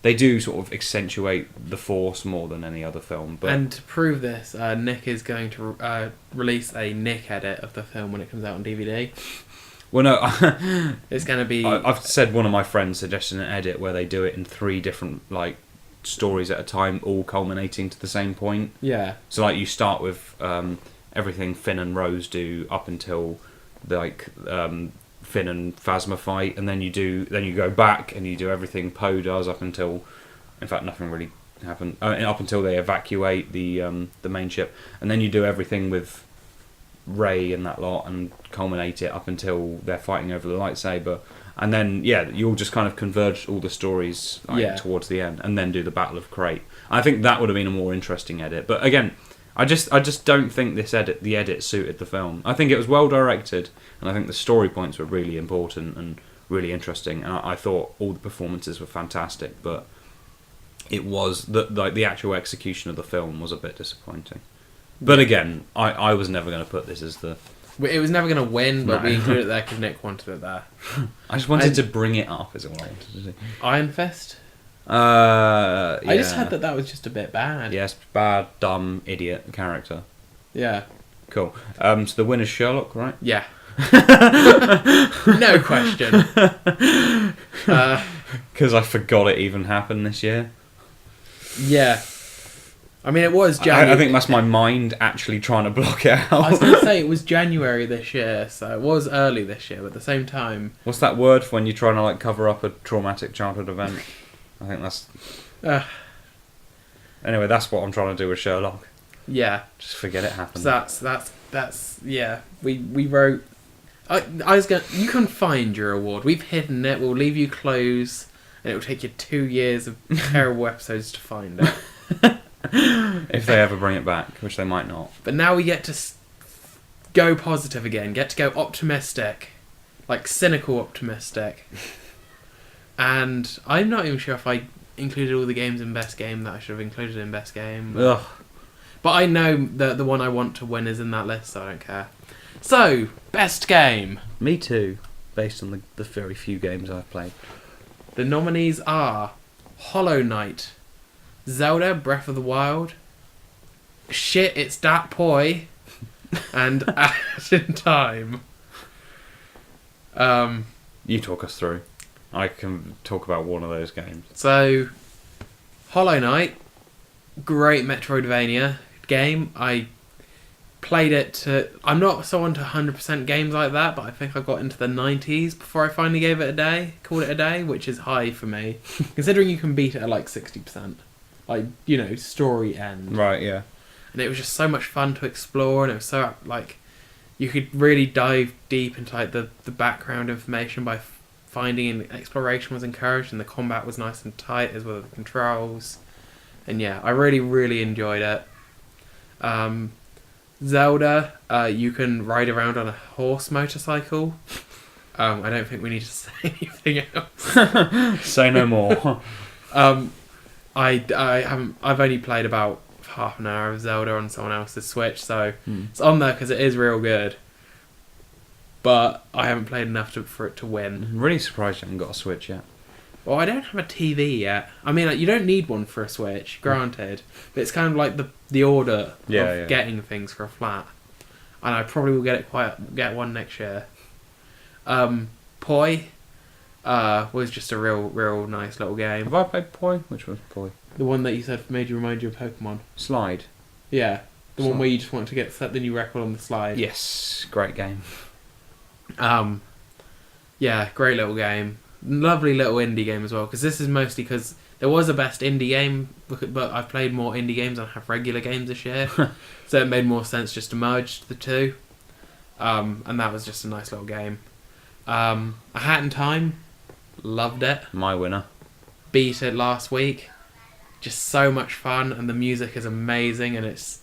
they do sort of accentuate the Force more than any other film. But and to prove this, Nick is going to release a Nick edit of the film when it comes out on DVD. Well, no, it's going to be... I've said one of my friends suggested an edit where they do it in 3 different stories at a time, all culminating to the same point. Yeah. So you start with everything Finn and Rose do up until Finn and Phasma fight, and then you go back and you do everything Poe does up until, in fact, nothing really happened up until they evacuate the main ship, and then you do everything with Rey and that lot and culminate it up until they're fighting over the lightsaber. And then, you'll just kind of converge all the stories towards the end, and then do the Battle of Crate. I think that would have been a more interesting edit. But again, I just don't think the edit suited the film. I think it was well directed, and I think the story points were really important and really interesting. And I thought all the performances were fantastic, but it was the actual execution of the film was a bit disappointing. But again, I was never going to put this as the... It was never going to win, but we included it there because Nick wanted it there. I just wanted to bring it up, is what I wanted to do. Iron Fist? Yeah. I just had that was just a bit bad. Yes, bad, dumb, idiot character. Yeah. Cool. So the winner's Sherlock, right? Yeah. No question. Because I forgot it even happened this year. Yeah. I mean, it was January. I think that's my mind actually trying to block it out. I was going to say it was January this year, so it was early this year, but at the same time... What's that word for when you're trying to cover up a traumatic childhood event? I think that's... Anyway, that's what I'm trying to do with Sherlock. Yeah. Just forget it happened. So that's yeah. We wrote... I was going you can find your award. We've hidden it. We'll leave you clothes, and it will take you 2 years of terrible episodes to find it. If they ever bring it back, which they might not. But now we get to go positive again. Get to go optimistic. Cynical optimistic. And I'm not even sure if I included all the games in best game that I should have included in best game. Ugh. But I know that the one I want to win is in that list, so I don't care. So, best game. Me too, based on the very few games I've played. The nominees are Hollow Knight, Zelda Breath of the Wild, Shit, It's Dat Poi, and Add in Time. You talk us through. I can talk about one of those games. So, Hollow Knight, great Metroidvania game. I played it I'm not so into 100% games like that, but I think I got into the 90s before I finally gave it a day, called it a day, which is high for me, considering you can beat it at 60%. Story end. Right, yeah. And it was just so much fun to explore, and it was so, you could really dive deep into, the background information by finding, and exploration was encouraged, and the combat was nice and tight, as well as the controls. And yeah, I really, really enjoyed it. Zelda, you can ride around on a horse motorcycle. I don't think we need to say anything else. Say no more. I've only played about half an hour of Zelda on someone else's Switch, so it's on there because it is real good. But I haven't played enough for it to win. I'm really surprised you haven't got a Switch yet. Well, I don't have a TV yet. I mean, you don't need one for a Switch, granted. But it's kind of like the order of getting things for a flat. And I probably will get one next year. Poi was just a real nice little game. Have I played Poi? Which was Poi? The one that you said made you remind you of Pokemon. Slide. Yeah. The one where you just want to set the new record on the slide. Yes. Great game. Yeah, great little game. Lovely little indie game as well, because this is mostly because there was a best indie game, but I've played more indie games than I have regular games this year, so it made more sense just to merge the two, and that was just a nice little game. A Hat in Time, loved it. My winner. Beat it last week. Just so much fun, and the music is amazing, and it's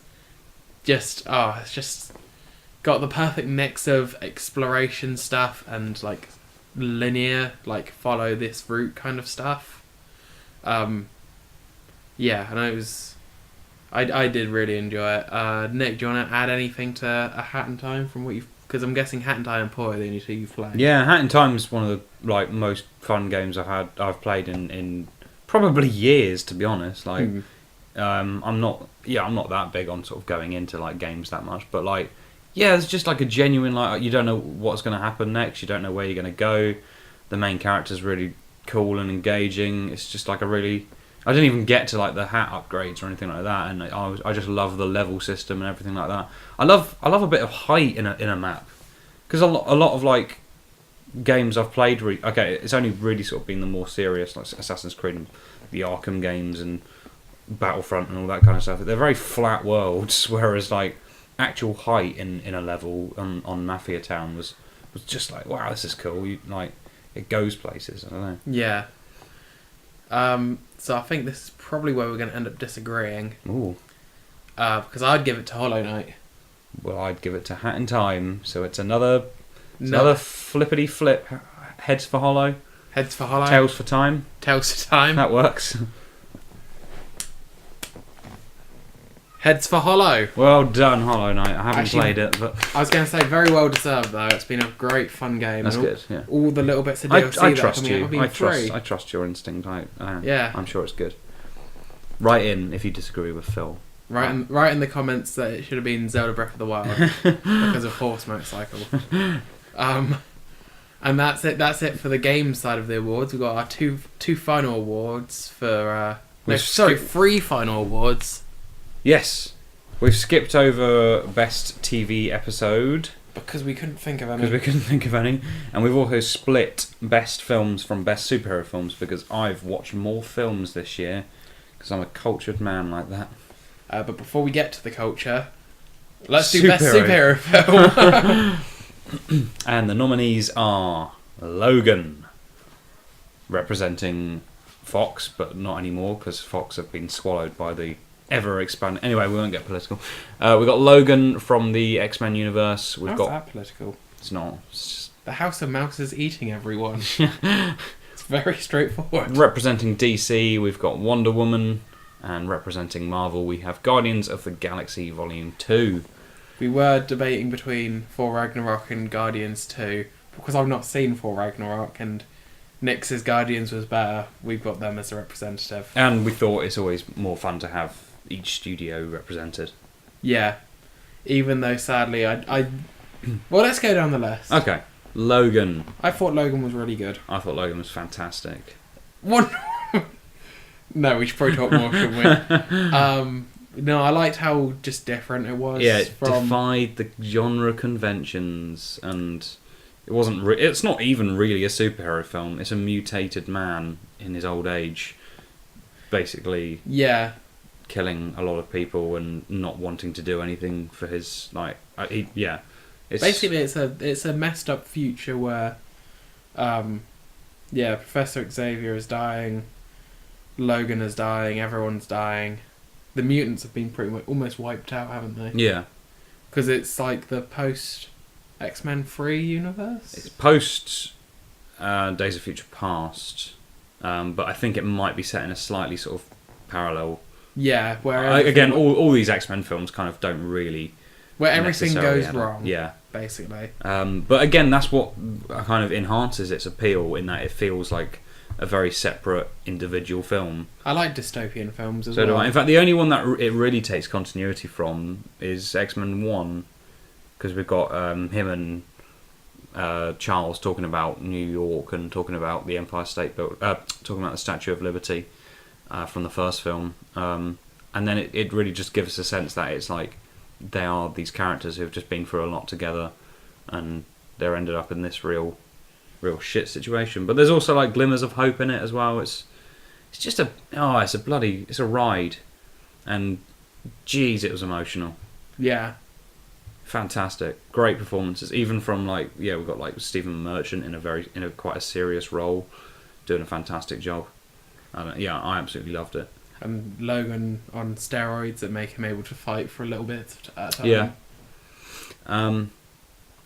just got the perfect mix of exploration stuff and linear, follow this route kind of stuff. Yeah, and I did really enjoy it. Nick, do you want to add anything to A Hat in Time from what you've... Because I'm guessing Hat in Time and Poi are the only two you've played. Yeah, Hat in Time is one of the most fun games I've played in probably years, to be honest. I'm not that big on sort of going into games that much, but it's just a genuine, you don't know what's going to happen next, you don't know where you're going to go. The main character's really cool and engaging. It's just I didn't even get to the hat upgrades or anything like that, and I just love the level system and everything like that. I love a bit of height in a map, because a lot of games I've played, it's only really sort of been the more serious Assassin's Creed and the Arkham games and Battlefront and all that kind of stuff. They're very flat worlds, whereas actual height in a level on Mafia Town was just like, wow, this is cool. It goes places. I don't know. Yeah. So I think this is probably where we're going to end up disagreeing. Ooh. Because I'd give it to Hollow Knight. Well, I'd give it to Hat in Time. So it's another flippity flip. Heads for Hollow. Heads for Hollow. Tails for Time. Tails for Time. That works. Heads for Hollow. Well done, Hollow Knight. I haven't played it, but I was going to say very well deserved though. It's been a great fun game. That's good. Yeah. All the little bits of DLC I trust you. I trust your instinct. Yeah. I'm sure it's good. Write in if you disagree with Phill. Write in the comments that it should have been Zelda Breath of the Wild because of horse motorcycle. And that's it. That's it for the game side of the awards. We've got our two final awards for. Three final awards. Yes, we've skipped over best TV episode because we couldn't think of any. And we've also split best films from best superhero films because I've watched more films this year because I'm a cultured man like that. But before we get to the culture, let's do best superhero film. And the nominees are Logan, representing Fox, but not anymore because Fox have been swallowed by the ever-expanding... Anyway, we won't get political. We've got Logan from the X-Men universe. How's that political? It's not. It's just... The House of Mouse is eating everyone. It's very straightforward. Representing DC, we've got Wonder Woman. And representing Marvel, we have Guardians of the Galaxy Volume 2. We were debating between Thor Ragnarok and Guardians 2. Because I've not seen Thor Ragnarok and Nick's Guardians was better, we've got them as a representative. And we thought it's always more fun to have each studio represented. Yeah. Even though, sadly, I well, let's go down the list. Okay. Logan. I thought Logan was really good. I thought Logan was fantastic. No, we should probably talk more, shouldn't we? No, I liked how just different it was. Yeah, it defied the genre conventions, and it wasn't. It's not even really a superhero film. It's a mutated man in his old age, basically. Yeah. Killing a lot of people and not wanting to do anything for his Basically, it's a messed up future where, Professor Xavier is dying, Logan is dying, everyone's dying. The mutants have been pretty much almost wiped out, haven't they? Yeah. Because it's like the post X-Men 3 universe. It's post Days of Future Past, but I think it might be set in a slightly sort of parallel. Yeah, where again, all these X-Men films kind of don't really. Where everything goes wrong. Yeah. Basically. But again, that's what kind of enhances its appeal in that it feels like a very separate individual film. I like dystopian films as well. So do I. In fact, the only one that it really takes continuity from is X-Men 1, because we've got him and Charles talking about New York and talking about the Empire State Building, talking about the Statue of Liberty from the first film, and then it really just gives us a sense that it's like they are these characters who have just been through a lot together, and they're ended up in this real shit situation. But there's also like glimmers of hope in it as well. It's just it's a ride, and geez, it was emotional. Yeah. Fantastic, great performances, even from we've got like Stephen Merchant in a quite a serious role, doing a fantastic job. I absolutely loved it. And Logan on steroids that make him able to fight for a little bit at a time. Yeah.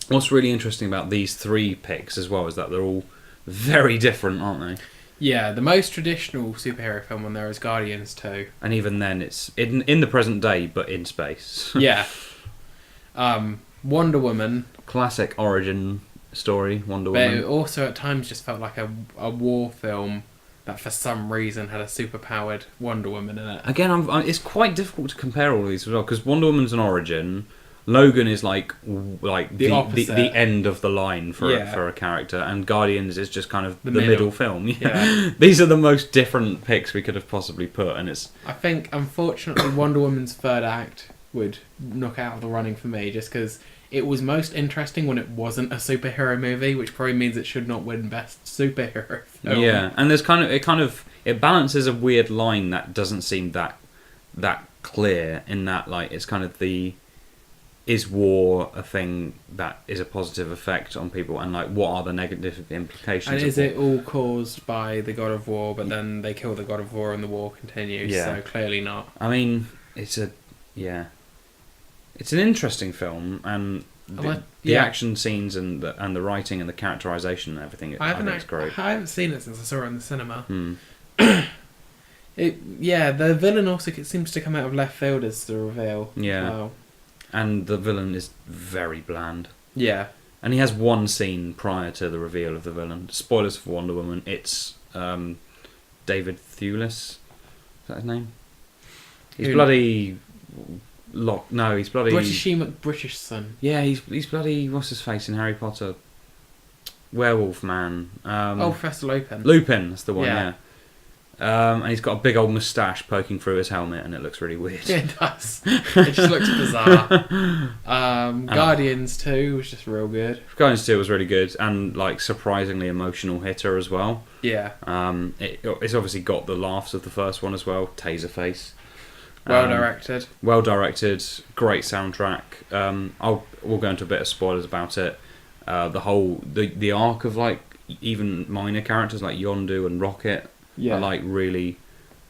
What's really interesting about these three picks as well is that they're all very different, aren't they? Yeah, the most traditional superhero film on there is Guardians 2. And even then, it's in the present day, but in space. Yeah. Wonder Woman. Classic origin story, Wonder Woman. But it also at times just felt like a war film that for some reason had a superpowered Wonder Woman in it. Again, it's quite difficult to compare all these as well, because Wonder Woman's an origin. Logan is like the end of the line for a character, and Guardians is just kind of the middle film. Yeah. These are the most different picks we could have possibly put, and it's. I think unfortunately Wonder Woman's third act would knock out of the running for me, just because it was most interesting when it wasn't a superhero movie, which probably means it should not win best superhero film. Yeah, and there's it balances a weird line that doesn't seem that clear in that it's kind of the is war a thing that is a positive effect on people, and like what are the negative implications? And is it all caused by the god of war, but then they kill the god of war and the war continues? Yeah. So clearly not. I mean, it's an interesting film, and the action scenes and the writing and the characterization and everything. I think it's great. I haven't seen it since I saw it in the cinema. The villain also seems to come out of left field as the reveal. Yeah. Wow. And the villain is very bland. Yeah. And he has one scene prior to the reveal of the villain. Spoilers for Wonder Woman. It's David Thewlis. Is that his name? He's bloody... No, he's bloody... British son. Yeah, he's bloody... What's his face in Harry Potter? Werewolf man. Professor Lupin. Lupin, that's the one, yeah. And he's got a big old moustache poking through his helmet, and it looks really weird. Yeah, it does. It just looks bizarre. Guardians 2 was just real good. Guardians 2 was really good, and like surprisingly emotional hitter as well. Yeah. It's obviously got the laughs of the first one as well. Taserface. Well directed. Well directed. Great soundtrack. We'll go into a bit of spoilers about it. The arc of like even minor characters like Yondu and Rocket. Yeah. Are like really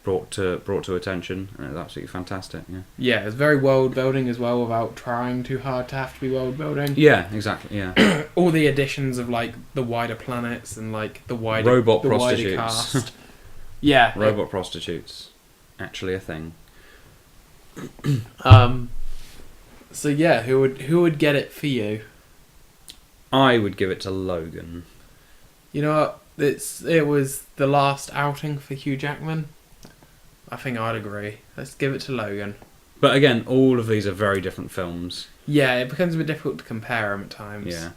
brought to attention, and it's absolutely fantastic. Yeah, it's very world building as well, without trying too hard to have to be world building. Yeah, exactly. Yeah. All the additions of like the wider planets and like the wider robot the prostitutes. Wider cast. Yeah, robot prostitutes, actually a thing. So yeah, who would get it for you? I would give it to Logan. You know what? It was the last outing for Hugh Jackman. I think I'd agree. Let's give it to Logan. But again, all of these are very different films. Yeah, it becomes a bit difficult to compare them at times. Yeah.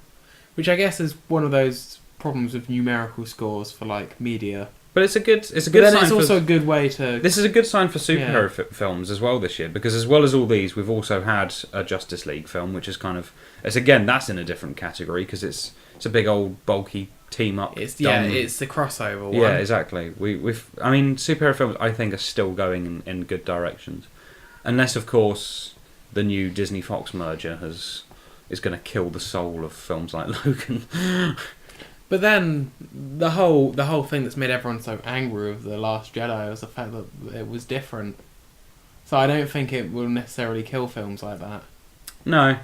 Which I guess is one of those problems with numerical scores for like media. But it's a good But sign. then it's also a good way to... This is a good sign for superhero films as well this year, because as well as all these, we've also had a Justice League film, which is kind of... that's in a different category, because it's a big old bulky team up. It's the crossover one. Yeah, exactly. I mean, superhero films I think are still going in good directions, unless of course the new Disney Fox merger is going to kill the soul of films like Logan. But then the whole thing that's made everyone so angry with The Last Jedi was the fact that it was different. So I don't think it will necessarily kill films like that. No,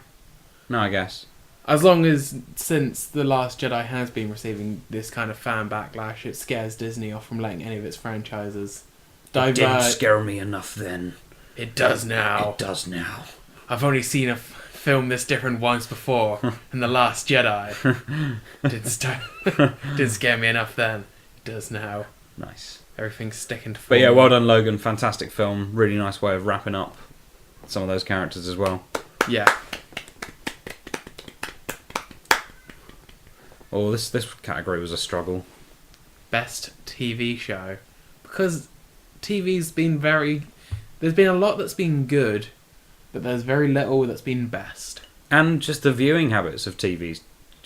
I guess. As long as, since The Last Jedi has been receiving this kind of fan backlash, it scares Disney off from letting any of its franchises divert. It didn't scare me enough then. It does now. It does now. I've only seen a film this different once before, and The Last Jedi didn't scare me enough then. It does now. Nice. Everything's sticking to form. But yeah, well done, Logan. Fantastic film. Really nice way of wrapping up some of those characters as well. Yeah. Oh, this category was a struggle. Best TV show. Because TV's been there's been a lot that's been good, but there's very little that's been best. And just the viewing habits of TVs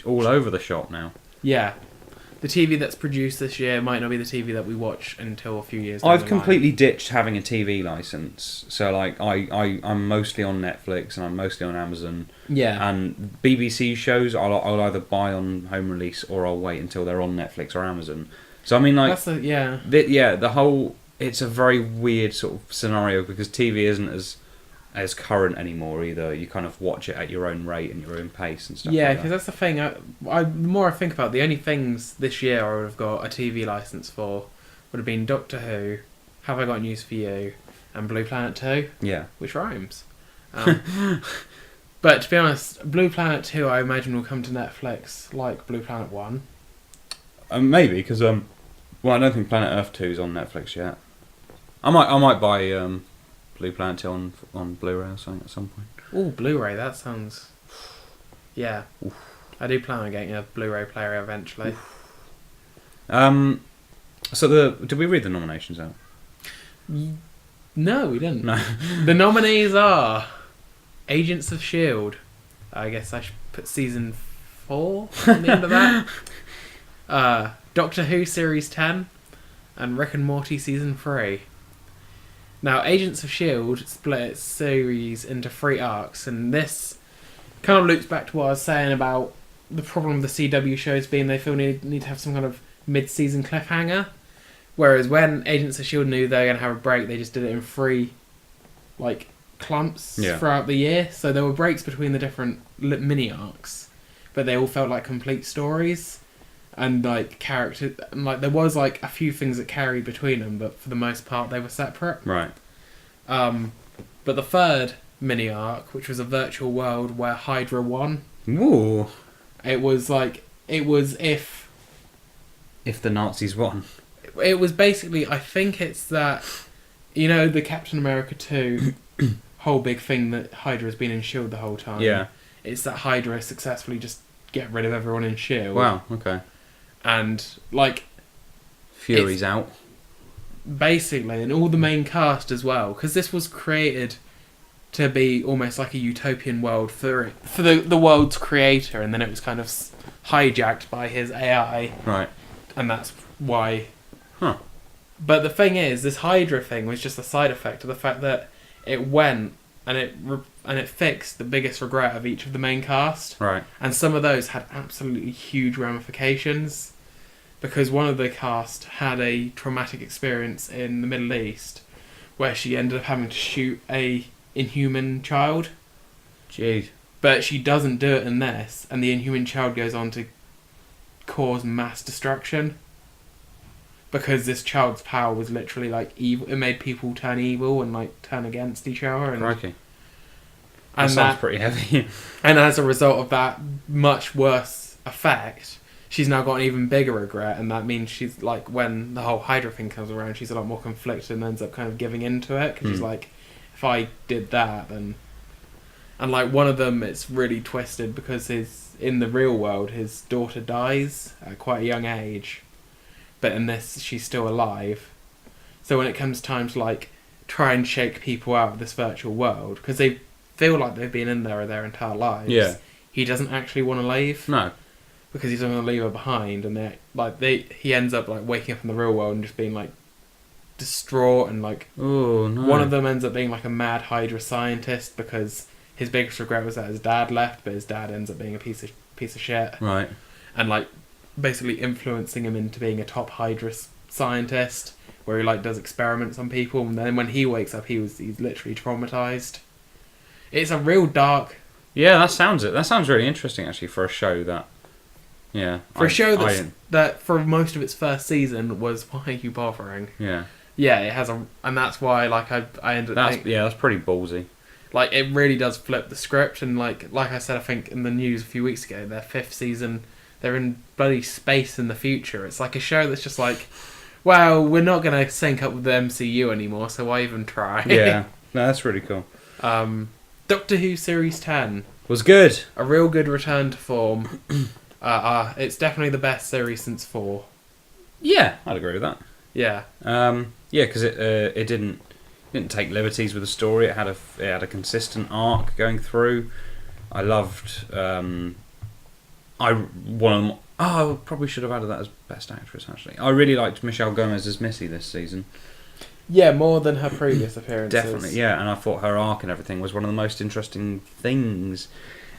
all over the shop now. Yeah. The TV that's produced this year might not be the TV that we watch until a few years down I've the completely ditched having a TV license. So like I'm mostly on Netflix and I'm mostly on Amazon. Yeah. And BBC shows I'll either buy on home release or I'll wait until they're on Netflix or Amazon. So I mean like the whole it's a very weird sort of scenario because TV isn't as current anymore either. You kind of watch it at your own rate and your own pace and stuff. Yeah, like because that. that's the thing. The more I think about it, the only things this year I would have got a TV license for would have been Doctor Who, Have I Got News for You, and Blue Planet 2. Yeah, which rhymes. But to be honest, Blue Planet 2 I imagine will come to Netflix like Blue Planet 1. Maybe because I don't think Planet Earth 2 is on Netflix yet. I might buy Blue Planet 2 on Blu-ray or something at some point. Oh, Blu-ray, that sounds... Yeah. Oof. I do plan on getting a Blu-ray player eventually. So did we read the nominations out? No, we didn't. No. The nominees are Agents of S.H.I.E.L.D. I guess I should put season 4 on the end of that. Doctor Who Series 10 and Rick and Morty Season 3. Now, Agents of S.H.I.E.L.D. split its series into 3 arcs, and this kind of loops back to what I was saying about the problem with the CW shows being they feel need to have some kind of mid-season cliffhanger. Whereas when Agents of S.H.I.E.L.D. knew they were going to have a break, they just did it in 3, clumps throughout the year. So there were breaks between the different mini-arcs, but they all felt like complete stories. And, characters... And, there was, a few things that carried between them, but for the most part, they were separate. Right. But the third mini-arc, which was a virtual world where Hydra won... Ooh. It was, if... If the Nazis won. It was basically... I think it's that... the Captain America 2 whole big thing that Hydra's been in S.H.I.E.L.D. the whole time. Yeah. It's that Hydra successfully just get rid of everyone in S.H.I.E.L.D. Wow, okay. And, Fury's out. Basically, and all the main cast as well, because this was created to be almost like a utopian world for the world's creator, and then it was kind of hijacked by his AI. Right. And that's why... Huh. But the thing is, this Hydra thing was just a side effect of the fact that it went and it fixed the biggest regret of each of the main cast. Right. And some of those had absolutely huge ramifications, because one of the cast had a traumatic experience in the Middle East where she ended up having to shoot a inhuman child. Jeez. But she doesn't do it in this, and the inhuman child goes on to cause mass destruction. Because this child's power was literally evil. It made people turn evil and turn against each other. And, crikey. That sounds pretty heavy. And as a result of that much worse effect, she's now got an even bigger regret, and that means she's when the whole Hydra thing comes around, she's a lot more conflicted and ends up kind of giving into it. Because she's if I did that, then... And one of them, it's really twisted because in the real world, his daughter dies at quite a young age. But in this, she's still alive. So when it comes time to try and shake people out of this virtual world, because they feel like they've been in there their entire lives, he doesn't actually want to leave. No, because he doesn't want to leave her behind, and he ends up waking up in the real world and just being distraught and oh no. One of them ends up being a mad Hydra scientist because his biggest regret was that his dad left, but his dad ends up being a piece of shit. Right. And basically influencing him into being a top Hydra scientist, where he does experiments on people, and then when he wakes up, he's literally traumatized. It's a real dark... Yeah, that sounds really interesting actually for a show that... Yeah. For a show that for most of its first season was, why are you bothering? Yeah. Yeah, it has and that's why I ended up... that's pretty ballsy. It really does flip the script, and like I said, I think in the news a few weeks ago, their 5th season... They're in bloody space in the future. It's a show that's just well, we're not going to sync up with the MCU anymore, so why even try? Yeah, no, that's really cool. Doctor Who Series 10. Was good. A real good return to form. It's definitely the best series since 4. Yeah, I'd agree with that. Yeah. Because it didn't take liberties with the story. It had a consistent arc going through. I loved... I probably should have added that as Best Actress, actually. I really liked Michelle Gomez as Missy this season. Yeah, more than her previous appearances. Definitely, yeah, and I thought her arc and everything was one of the most interesting things.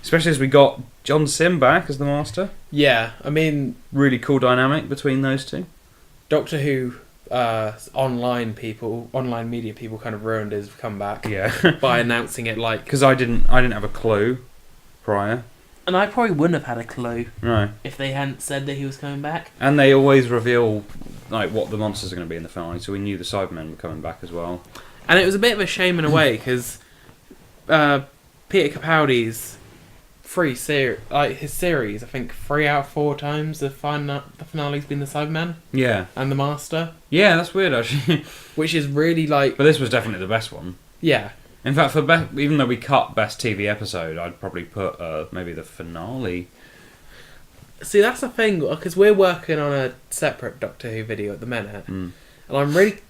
Especially as we got John Sim back as the Master. Yeah, I mean... Really cool dynamic between those two. Doctor Who online media people kind of ruined his comeback. Yeah. By announcing it Because I didn't have a clue prior. And I probably wouldn't have had a clue if they hadn't said that he was coming back. And they always reveal what the monsters are going to be in the finale, so we knew the Cybermen were coming back as well. And it was a bit of a shame in a way, because Peter Capaldi's his series, I think 3 out of 4 times the finale's been the Cybermen. Yeah. And the Master. Yeah, that's weird actually. Which is really But this was definitely the best one. Yeah. In fact, even though we cut Best TV Episode, I'd probably put maybe the finale. See, that's the thing, because we're working on a separate Doctor Who video at the minute. And I'm really...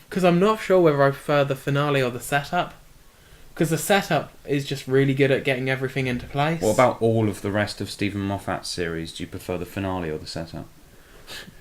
Because I'm not sure whether I prefer the finale or the setup. Because the setup is just really good at getting everything into place. What about all of the rest of Stephen Moffat's series? Do you prefer the finale or the setup?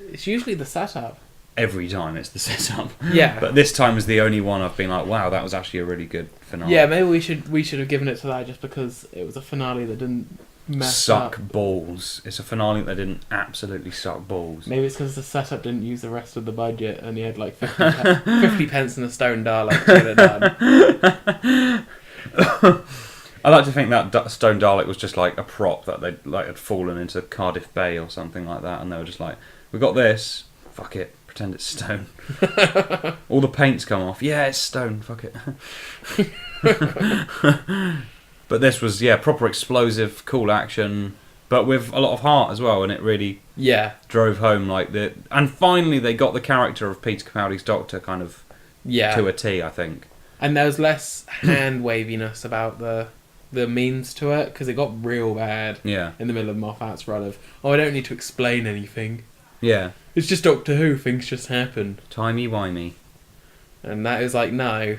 It's usually the setup. every time it's the setup. Yeah. But this time is the only one I've been like, wow, that was actually a really good finale. Yeah, maybe we should have given it to that just because it was a finale that didn't suck balls. It's a finale that didn't absolutely suck balls. Maybe it's because the setup didn't use the rest of the budget and he had like 50 pence and a stone Dalek to get it done. I like to think that stone Dalek was just like a prop that they like had fallen into Cardiff Bay or something like that, and they were just like, "We got this. Fuck it. Pretend it's stone. All the paint's come off. Yeah, it's stone. Fuck it." But this was proper explosive, cool action, but with a lot of heart as well, and it really drove home and finally they got the character of Peter Capaldi's Doctor kind of to a T, I think. And there was less hand waviness about the means to it, because it got real bad in the middle of Moffat's run of, I don't need to explain anything. Yeah. It's just Doctor Who, things just happen. Timey-wimey. And that is like, no.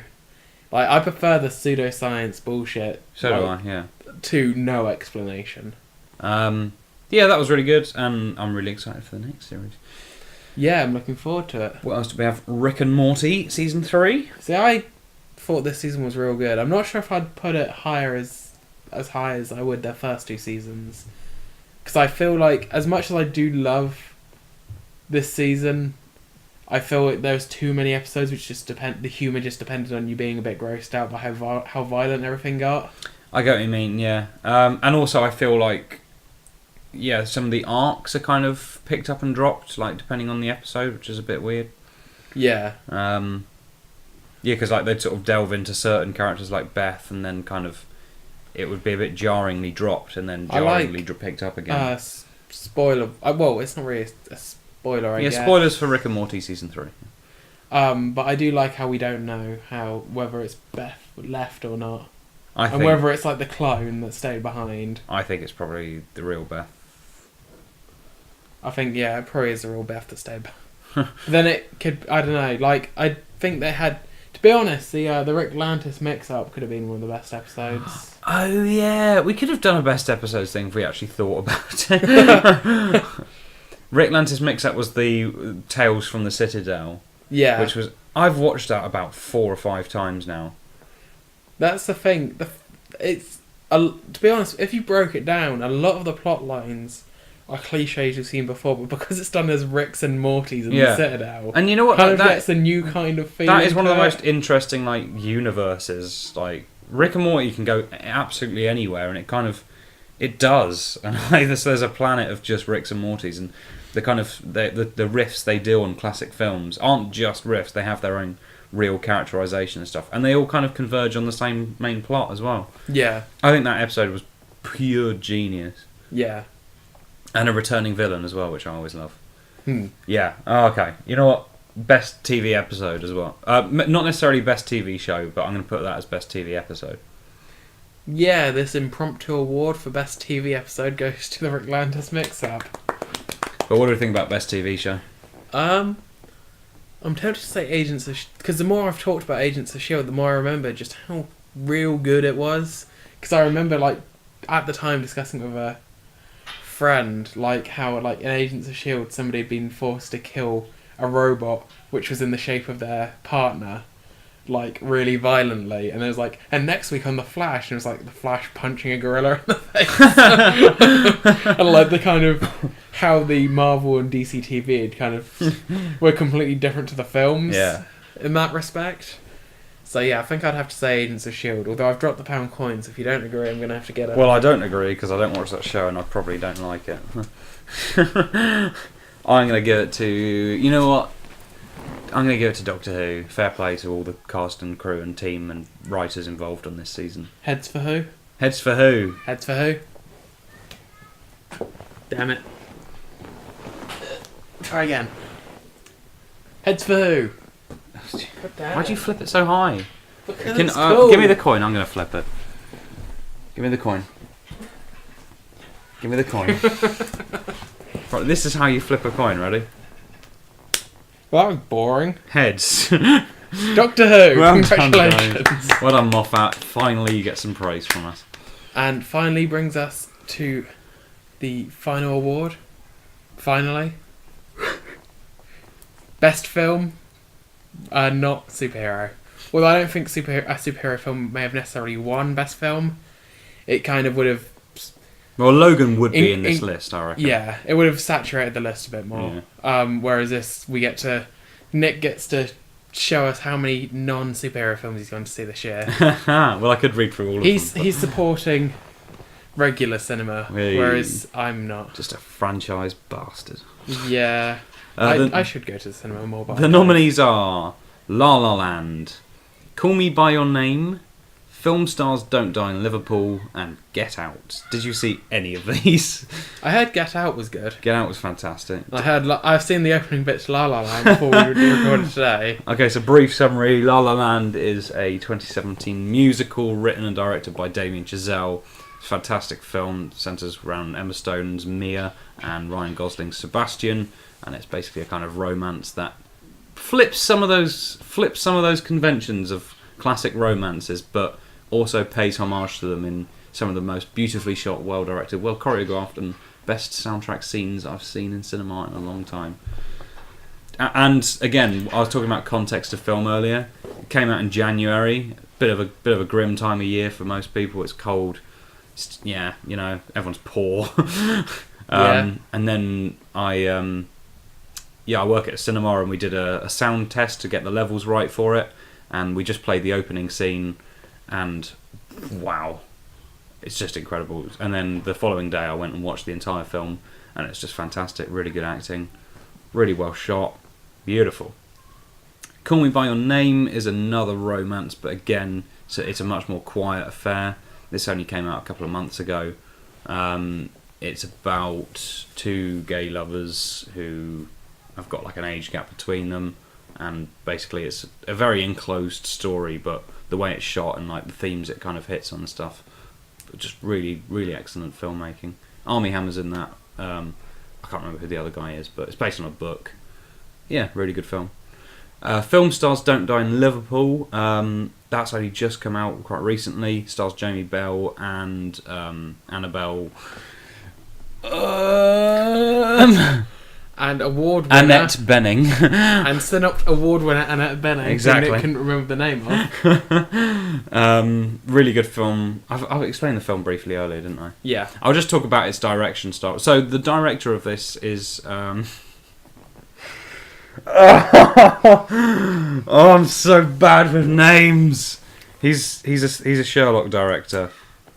Like, I prefer the pseudoscience bullshit. So do I, yeah. To no explanation. Yeah, that was really good, and I'm really excited for the next series. Yeah, I'm looking forward to it. What else do we have? Rick and Morty, Season 3. See, I thought this season was real good. I'm not sure if I'd put it higher as high as I would their first two seasons. Because I feel like, as much as I do love this season, I feel like there's too many episodes which just the humour just depended on you being a bit grossed out by how violent everything got. I get what you mean, yeah. And also I feel like, some of the arcs are kind of picked up and dropped, like depending on the episode, which is a bit weird. Yeah. Because like they'd sort of delve into certain characters like Beth, and then kind of it would be a bit jarringly dropped, and then jarringly picked up again. Spoiler. Well, it's not really a spoiler, I guess. Yeah, spoilers for Rick and Morty Season 3. But I do like how we don't know whether it's Beth left or not. And whether it's like the clone that stayed behind. I think it's probably the real Beth. I think, it probably is the real Beth that stayed behind. Then it could, I don't know, like, I think they had, to be honest, the Rick Lantis mix-up could have been one of the best episodes. Oh, yeah, we could have done a best episodes thing if we actually thought about it. Rick Lantis mix-up was the Tales from the Citadel. Yeah. Which was, I've watched that about 4 or 5 times now. That's the thing. To be honest, if you broke it down, a lot of the plot lines are cliches you've seen before, but because it's done as Ricks and Mortys in the Citadel, and you know what, kind of gets a new kind of feeling. That is one of the most interesting universes. Like Rick and Morty can go absolutely anywhere, and it does. And there's a planet of just Ricks and Mortys, and the kind of the riffs they do on classic films aren't just riffs; they have their own real characterization and stuff, and they all kind of converge on the same main plot as well. Yeah, I think that episode was pure genius. Yeah. And a returning villain as well, which I always love. Yeah. Oh, okay. You know what? Best TV episode as well. Not necessarily best TV show, but I'm going to put that as best TV episode. Yeah, this impromptu award for best TV episode goes to the Rick Lantis mix-up. But what do you think about best TV show? I'm tempted to say Agents of... Because the more I've talked about Agents of S.H.I.E.L.D., the more I remember just how real good it was. Because I remember, at the time discussing with a friend, how, in Agents of S.H.I.E.L.D., somebody had been forced to kill a robot which was in the shape of their partner, really violently. And it was and next week on The Flash, and it was the Flash punching a gorilla in the face. And the kind of... how the Marvel and DC TV had kind of were completely different to the films in that respect. So I think I'd have to say Agents of S.H.I.E.L.D., although I've dropped the £1 coin, so if you don't agree, I'm going to have to get it. Well, I don't agree, because I don't watch that show and I probably don't like it. I'm going to give it to... You know what? I'm going to give it to Doctor Who. Fair play to all the cast and crew and team and writers involved on this season. Heads for who? Heads for who? Heads for who? Damn it. Try again. Heads for who? Why'd you flip it so high? Because it's cool. Give me the coin, I'm going to flip it. Give me the coin. Give me the coin. Right, this is how you flip a coin, ready? Well, that was boring. Heads. Doctor Who, well congratulations. Well done, Moffat. Finally you get some praise from us. And finally brings us to the final award. Finally. Best film, not superhero. Although I don't think a superhero film may have necessarily won best film. It kind of would have. Well, Logan would be in this list, I reckon. Yeah, it would have saturated the list a bit more. Yeah. Whereas this, Nick gets to show us how many non-superhero films he's going to see this year. Well, I could read through all of them. He's supporting regular cinema, whereas I'm not. Just a franchise bastard. Yeah. I should go to the cinema more. The nominees are La La Land, Call Me By Your Name, Film Stars Don't Die in Liverpool, and Get Out. Did you see any of these? I heard Get Out was good. Get Out was fantastic. I've seen the opening bit to La La Land before we recorded today. Okay, so brief summary. La La Land is a 2017 musical written and directed by Damien Chazelle. It's a fantastic film. Centres around Emma Stone's Mia and Ryan Gosling's Sebastian, and it's basically a kind of romance that flips some of those conventions of classic romances, but also pays homage to them in some of the most beautifully shot, well directed, well choreographed, and best soundtrack scenes I've seen in cinema in a long time. And again, I was talking about context of film earlier. It came out in January. Bit of a grim time of year for most people. It's cold. Everyone's poor. And then I work at a cinema, and we did a sound test to get the levels right for it, and we just played the opening scene, and wow, it's just incredible. And then the following day I went and watched the entire film, and it's just fantastic. Really good acting, really well shot, beautiful. Call Me By Your Name is another romance, but again, it's a much more quiet affair. This only came out a couple of months ago. It's about two gay lovers who have got like an age gap between them, and basically it's a very enclosed story, but the way it's shot and like the themes it kind of hits on and stuff, just really, really excellent filmmaking. Armie Hammer's in that. I can't remember who the other guy is, but it's based on a book. Yeah, really good film. Film Stars Don't Die in Liverpool. That's only just come out quite recently. Stars Jamie Bell and Annabelle. And award winner Annette Bening. And Cynical award winner Annette Bening. Exactly. I couldn't remember the name of. Really good film. I've explained the film briefly earlier, didn't I? Yeah. I'll just talk about its direction style. So the director of this is. I'm so bad with names. He's a Sherlock director.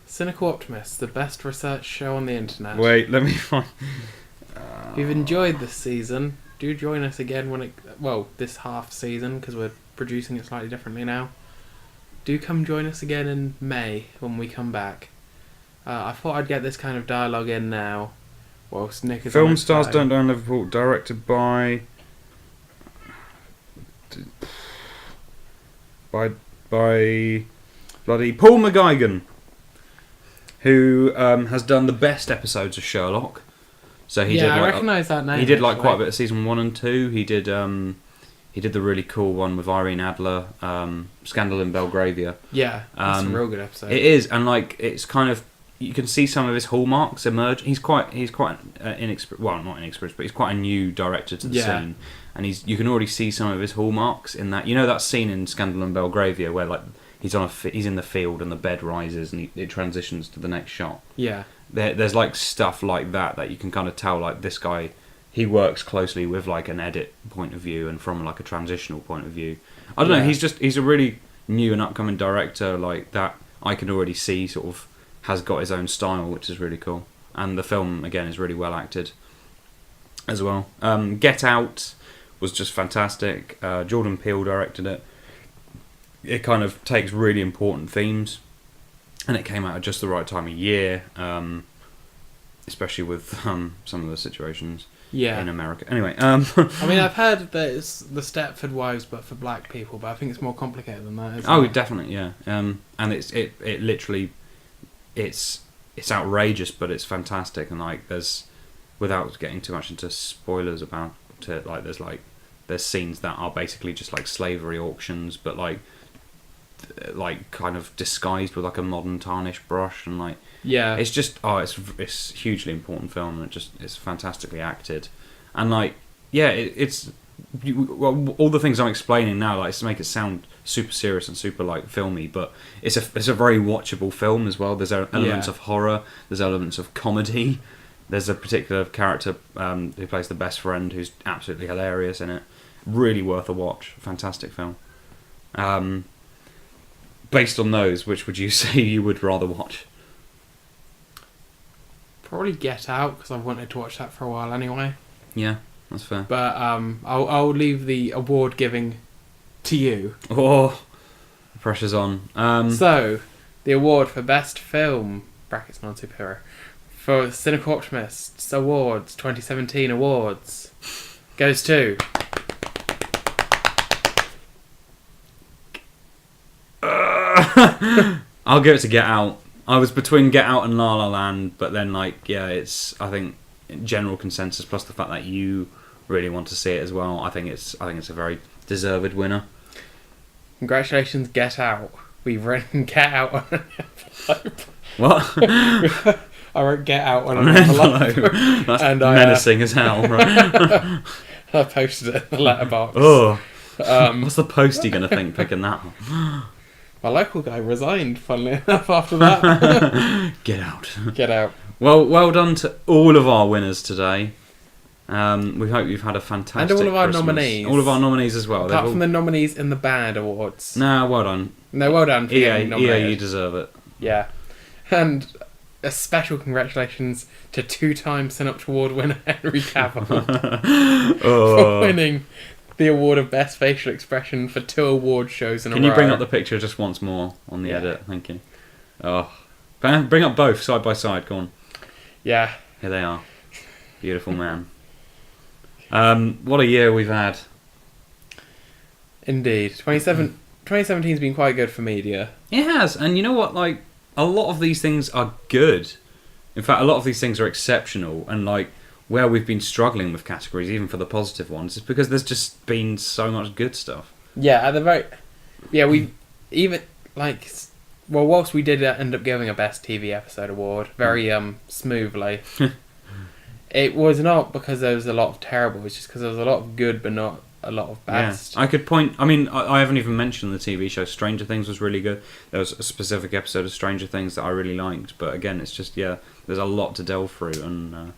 Cynical Optimists, the best research show on the internet. Wait, let me find. If you've enjoyed this season, do join us again this half season, because we're producing it slightly differently now. Do come join us again in May when we come back. I thought I'd get this kind of dialogue in now, whilst Nick is Film Stars Don't Die in Liverpool, directed by bloody Paul McGuigan, who has done the best episodes of Sherlock. So I recognise that name. He did quite a bit of season 1 and 2. He did the really cool one with Irene Adler, Scandal in Belgravia. Yeah, that's a real good episode. It is, and it's kind of, you can see some of his hallmarks emerge. He's quite inexperienced. Well, not inexperienced, but he's quite a new director to the scene, and you can already see some of his hallmarks in that. You know that scene in Scandal in Belgravia where he's in the field and the bed rises and it transitions to the next shot. Yeah. There's stuff like that you can kind of tell this guy, he works closely with an edit point of view and from a transitional point of view. I don't know, he's a really new and upcoming director that I can already see sort of has got his own style, which is really cool. And the film again is really well acted as well. Get Out was just fantastic. Jordan Peele directed it. It kind of takes really important themes, and it came out at just the right time of year, especially with some of the situations in America. Anyway, I mean, I've heard that it's the Stepford Wives, but for black people. But I think it's more complicated than that. Isn't it? Definitely, yeah. And it literally, it's outrageous, but it's fantastic. And there's, without getting too much into spoilers about it, there's scenes that are basically just slavery auctions, but kind of disguised with a modern tarnish brush, and it's just it's hugely important film, and it's fantastically acted, and it's all the things I'm explaining now, like, to make it sound super serious and super like filmy, but it's a very watchable film as well. There's elements of horror, there's elements of comedy. There's a particular character who plays the best friend who's absolutely hilarious in it. Really worth a watch. Fantastic film. Based on those, which would you say you would rather watch? Probably Get Out, because I've wanted to watch that for a while anyway. Yeah, that's fair. But I'll leave the award giving to you. Oh, the pressure's on. So, the award for best film (brackets non-superhero) for Cynical Optimists Awards 2017 awards goes to I'll give it to Get Out. I was between Get Out and La La Land, but then it's I think general consensus plus the fact that you really want to see it as well. I think it's a very deserved winner. Congratulations, Get Out. We've written Get Out on an envelope. What? I wrote Get Out on an envelope. That's menacing as hell, right? I posted it in the letterbox. Oh. What's the postie going to think picking that one? My local guy resigned, funnily enough, after that. Get out. Get out. Well done to all of our winners today. We hope you've had a fantastic And all of our Christmas. nominees. All of our nominees as well. Apart from the nominees in the bad awards. Nah, well done. No, well done for getting nominated. EA, you deserve it. Yeah. And a special congratulations to two-time Synoptic Award winner Henry Cavill for winning the award of Best Facial Expression for 2 award shows in a row. Can you bring up the picture just once more on the edit? Thank you. Oh, bring up both side by side. Go on. Yeah. Here they are. Beautiful man. What a year we've had. Indeed. 2017's been quite good for media. It has, and you know what? Like, a lot of these things are good. In fact, a lot of these things are exceptional, and like where we've been struggling with categories, even for the positive ones, is because there's just been so much good stuff. Yeah, we even like. Well, whilst we did end up giving a Best TV Episode award very smoothly, it was not because there was a lot of terrible. It's just because there was a lot of good, but not a lot of best. Yeah. I could point. I mean, I haven't even mentioned the TV show. Stranger Things was really good. There was a specific episode of Stranger Things that I really liked. But again, it's just there's a lot to delve through, and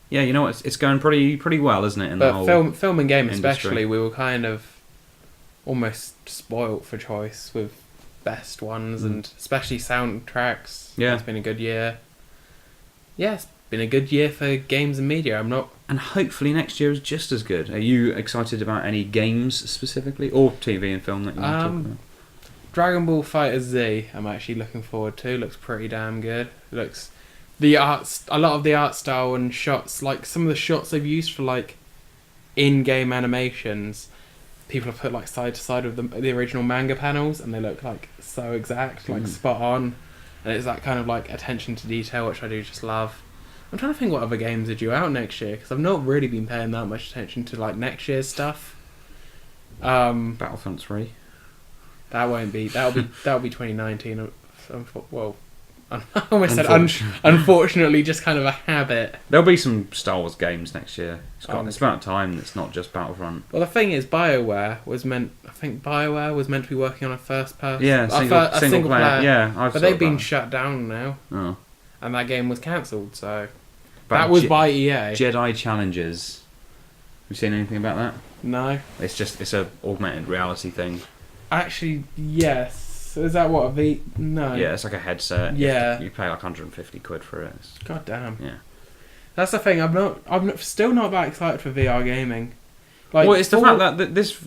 you know what? It's going pretty well, isn't it? But film and game especially, we were kind of almost spoilt for choice with best ones, and especially soundtracks. Yeah, it's been a good year. Yeah, it's been a good year for games and media. And hopefully next year is just as good. Are you excited about any games specifically, or TV and film that you want to talk about? Dragon Ball FighterZ, I'm actually looking forward to. Looks pretty damn good. Looks a lot of the art style and shots, like some of the shots they've used for like in-game animations, people have put like side to side with the original manga panels, and they look like so exact, like spot on. And it's that kind of like attention to detail, which I do just love. I'm trying to think what other games are due out next year, because I've not really been paying that much attention to like next year's stuff. Battlefront 3. That'll be 2019. Well, I almost said unfortunately, just kind of a habit. There'll be some Star Wars games next year. It's about time it's not just Battlefront. Well, the thing is, BioWare was meant to be working on a first person. Yeah, single player. Yeah, but they've been shut down now. Oh. And that game was cancelled, so that was by EA. Jedi Challenges. Have you seen anything about that? No. It's a augmented reality thing. Actually, yes. Is that what No. Yeah, it's like a headset. Yeah. You pay like 150 quid for it. God damn. Yeah. That's the thing. I'm still not that excited for VR gaming. Like, well, it's the fact that this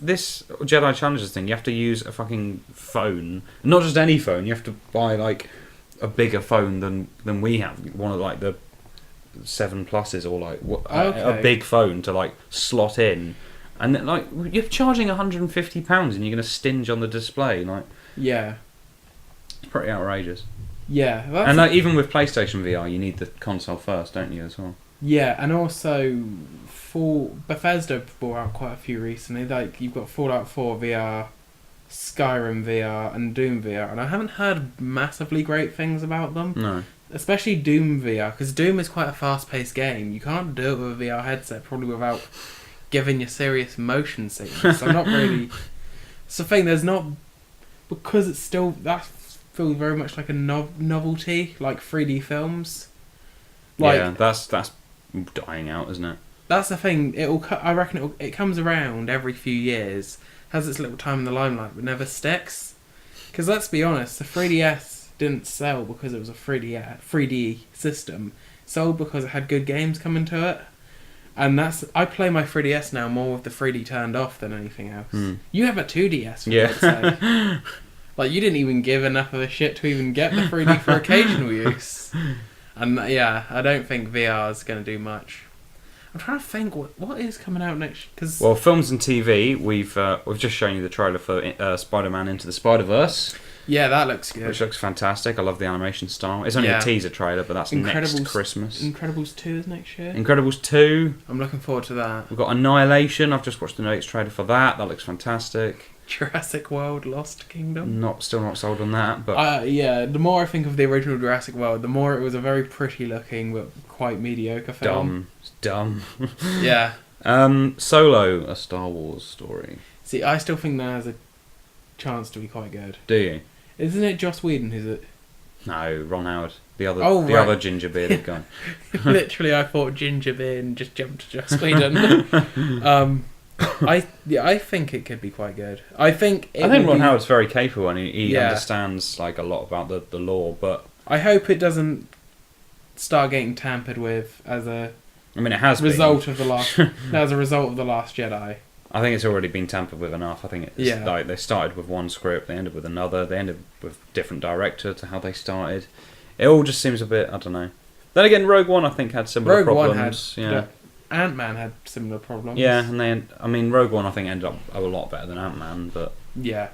Jedi Challenges thing, you have to use a fucking phone, not just any phone. You have to buy like a bigger phone than we have. One of like the 7 Pluses, or like a big phone to like slot in, and then, like, you're charging £150 and you're going to stinge on the display. Like, yeah, it's pretty outrageous. Yeah, and like, even with PlayStation VR, you need the console first, don't you, as well? Yeah, and also Bethesda brought out quite a few recently. Like, you've got Fallout 4 VR, Skyrim VR, and Doom VR, and I haven't heard massively great things about them. No. Especially Doom VR, because Doom is quite a fast-paced game. You can't do it with a VR headset, probably without giving you serious motion scenes. I'm not really. It's the thing. There's not, because it's still that feels very much like a novelty, like 3D films. Like, yeah, that's dying out, isn't it? That's the thing. I reckon it comes around every few years, has its little time in the limelight, but never sticks. Because let's be honest, the 3DS didn't sell because it was a 3D system. It sold because it had good games coming to it. And I play my 3DS now more with the 3D turned off than anything else. You have a 2DS, for God's sake. Like, you didn't even give enough of a shit to even get the 3D for occasional use. And yeah, I don't think VR is going to do much. I'm trying to think what is coming out next. Well, films and TV. We've just shown you the trailer for Spider-Man Into the Spider-Verse. Yeah, that looks good. Which looks fantastic. I love the animation style. It's only a teaser trailer, but that's next Christmas. Incredibles 2 is next year. Incredibles 2. I'm looking forward to that. We've got Annihilation. I've just watched the next trailer for that. That looks fantastic. Jurassic World Lost Kingdom. Still not sold on that, but yeah. The more I think of the original Jurassic World, the more it was a very pretty looking but quite mediocre film. Dumb. Yeah. Solo, a Star Wars story. See, I still think that has a chance to be quite good. Do you? Isn't it Joss Whedon who's it? No, Ron Howard. The other ginger bearded guy. Literally, I thought ginger beard and just jumped to Joss Whedon. I think it could be quite good. I think Ron Howard's very capable and he understands like a lot about the lore, but I hope it doesn't start getting tampered with as a it has result of the last as a result of the Last Jedi. I think it's already been tampered with enough. I think it's like they started with one script, they ended with another, they ended with different director to how they started. It all just seems a bit, I don't know. Then again, Rogue One I think had similar problems. Ant-Man had similar problems. Yeah, and Rogue One I think ended up a lot better than Ant-Man, but yeah.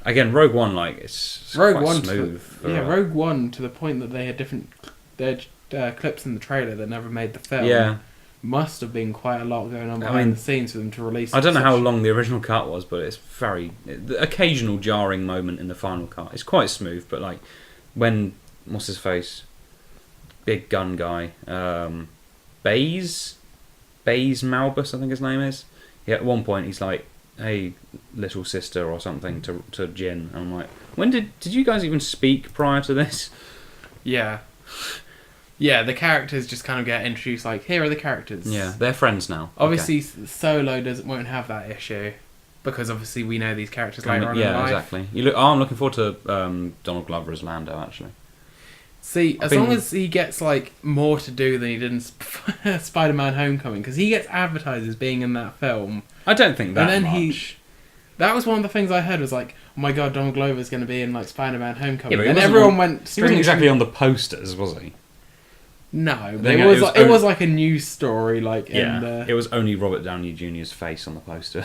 Again, Rogue One it's Rogue quite One smooth. Rogue One to the point that they had different clips in the trailer that never made the film. Yeah. Must have been quite a lot going on behind the scenes for them to release. I don't know how long the original cut was, but it's the occasional jarring moment in the final cut. It's quite smooth, but like when what's his face, big gun guy, Baze Malbus, I think his name is. Yeah, at one point he's like, "Hey, little sister" or something to Jyn. And I'm like, when did you guys even speak prior to this? Yeah. Yeah, the characters just kind of get introduced like, here are the characters. Yeah, they're friends now. Obviously, Solo won't have that issue because obviously we know these characters later on in life. Yeah, exactly. I'm looking forward to Donald Glover as Lando, actually. See, as long as he gets like more to do than he did in Spider-Man: Homecoming, because he gets advertised as being in that film. I don't think that and then much. That was one of the things I heard was like, oh my god, Donald Glover's going to be in like Spider-Man: Homecoming, yeah, and everyone went. He wasn't exactly on the posters, was he? No, but it was like a news story, like in the... It was only Robert Downey Jr.'s face on the poster,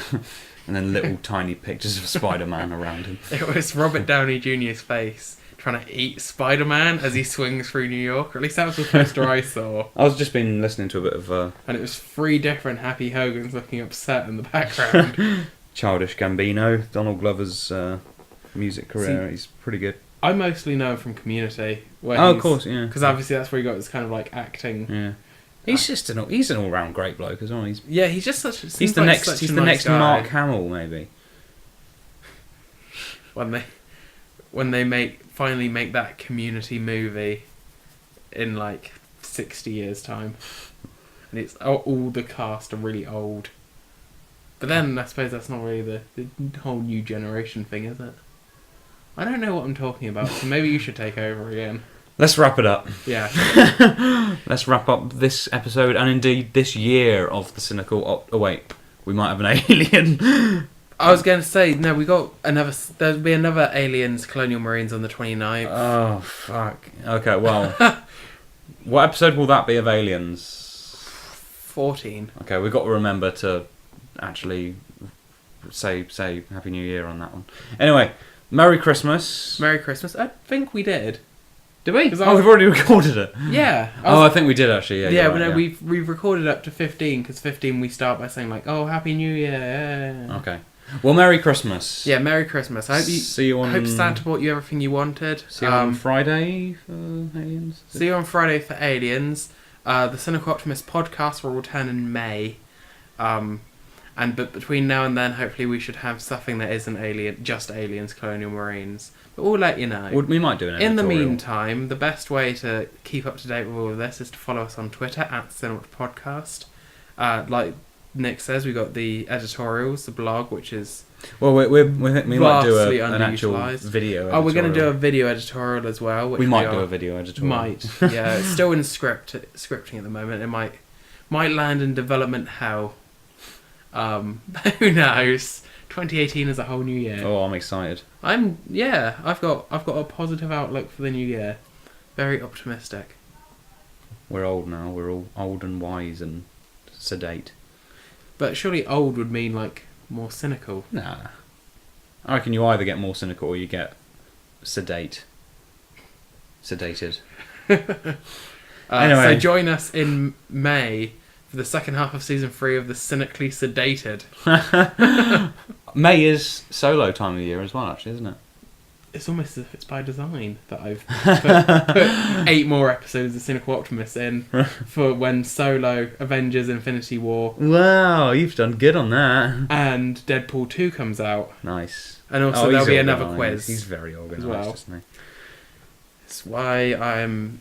and then little tiny pictures of Spider-Man around him. It was Robert Downey Jr.'s face trying to eat Spider-Man as he swings through New York. Or at least that was the poster I saw. I was just been listening to a bit of... And it was 3 different Happy Hogans looking upset in the background. Childish Gambino, Donald Glover's music career. He's pretty good. I mostly know him from Community. Of course, yeah. Because obviously that's where he got his kind of like acting. Yeah, he's an all-round great bloke as well. He's just such. He's the next Mark Hamill, maybe. When they finally make that Community movie in like 60 years' time, and it's all the cast are really old. But then I suppose that's not really the whole new generation thing, is it? I don't know what I'm talking about, so maybe you should take over again. Let's wrap it up. Yeah. Let's wrap up this episode, and indeed this year of the Cynical... Oh, wait. We might have an alien. I was going to say, no, we got another... There'll be another Aliens Colonial Marines on the 29th. Oh, fuck. Okay, well... what episode will that be of Aliens? 14. Okay, we've got to remember to actually say Happy New Year on that one. Anyway... Merry Christmas. Merry Christmas. I think we did. Did we? We've already recorded it. Yeah. I think we did actually. Yeah, but no, we've recorded up to 15 because 15 we start by saying like, "Oh, Happy New Year." Okay. Well, Merry Christmas. Yeah, Merry Christmas. I hope Santa brought you everything you wanted. See you on Friday for Aliens. See you on Friday for Aliens. The Cynical Optimists podcast will return in May. But between now and then, hopefully we should have something that isn't just aliens, colonial marines. But we'll let you know. We might do an editorial. In the meantime, the best way to keep up to date with all of this is to follow us on Twitter @CinemaPodcast. Like Nick says, we got the editorials, the blog, which is we might do an actual video editorial. We're going to do a video editorial as well. We might do a video editorial. Yeah. It's still in scripting at the moment. It might land in development hell. Who knows? 2018 is a whole new year. Oh, I'm excited. I've got a positive outlook for the new year. Very optimistic. We're old now. We're all old and wise and sedate. But surely old would mean like more cynical. Nah. I reckon you either get more cynical or you get sedated. Anyway. So join us in May for the second half of season 3 of the Cynically Sedated. May is solo time of the year as well, actually, isn't it? It's almost as if it's by design that I've put 8 more episodes of Cynical Optimists in for when Solo, Avengers, Infinity War. Wow, you've done good on that. And Deadpool 2 comes out. Nice. And also there'll be another quiz. He's very organised, isn't he? That's why I'm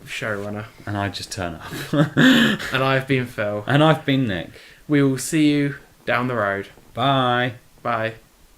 showrunner. And I just turn up. And I've been Phill. And I've been Nick. We will see you down the road. Bye. Bye.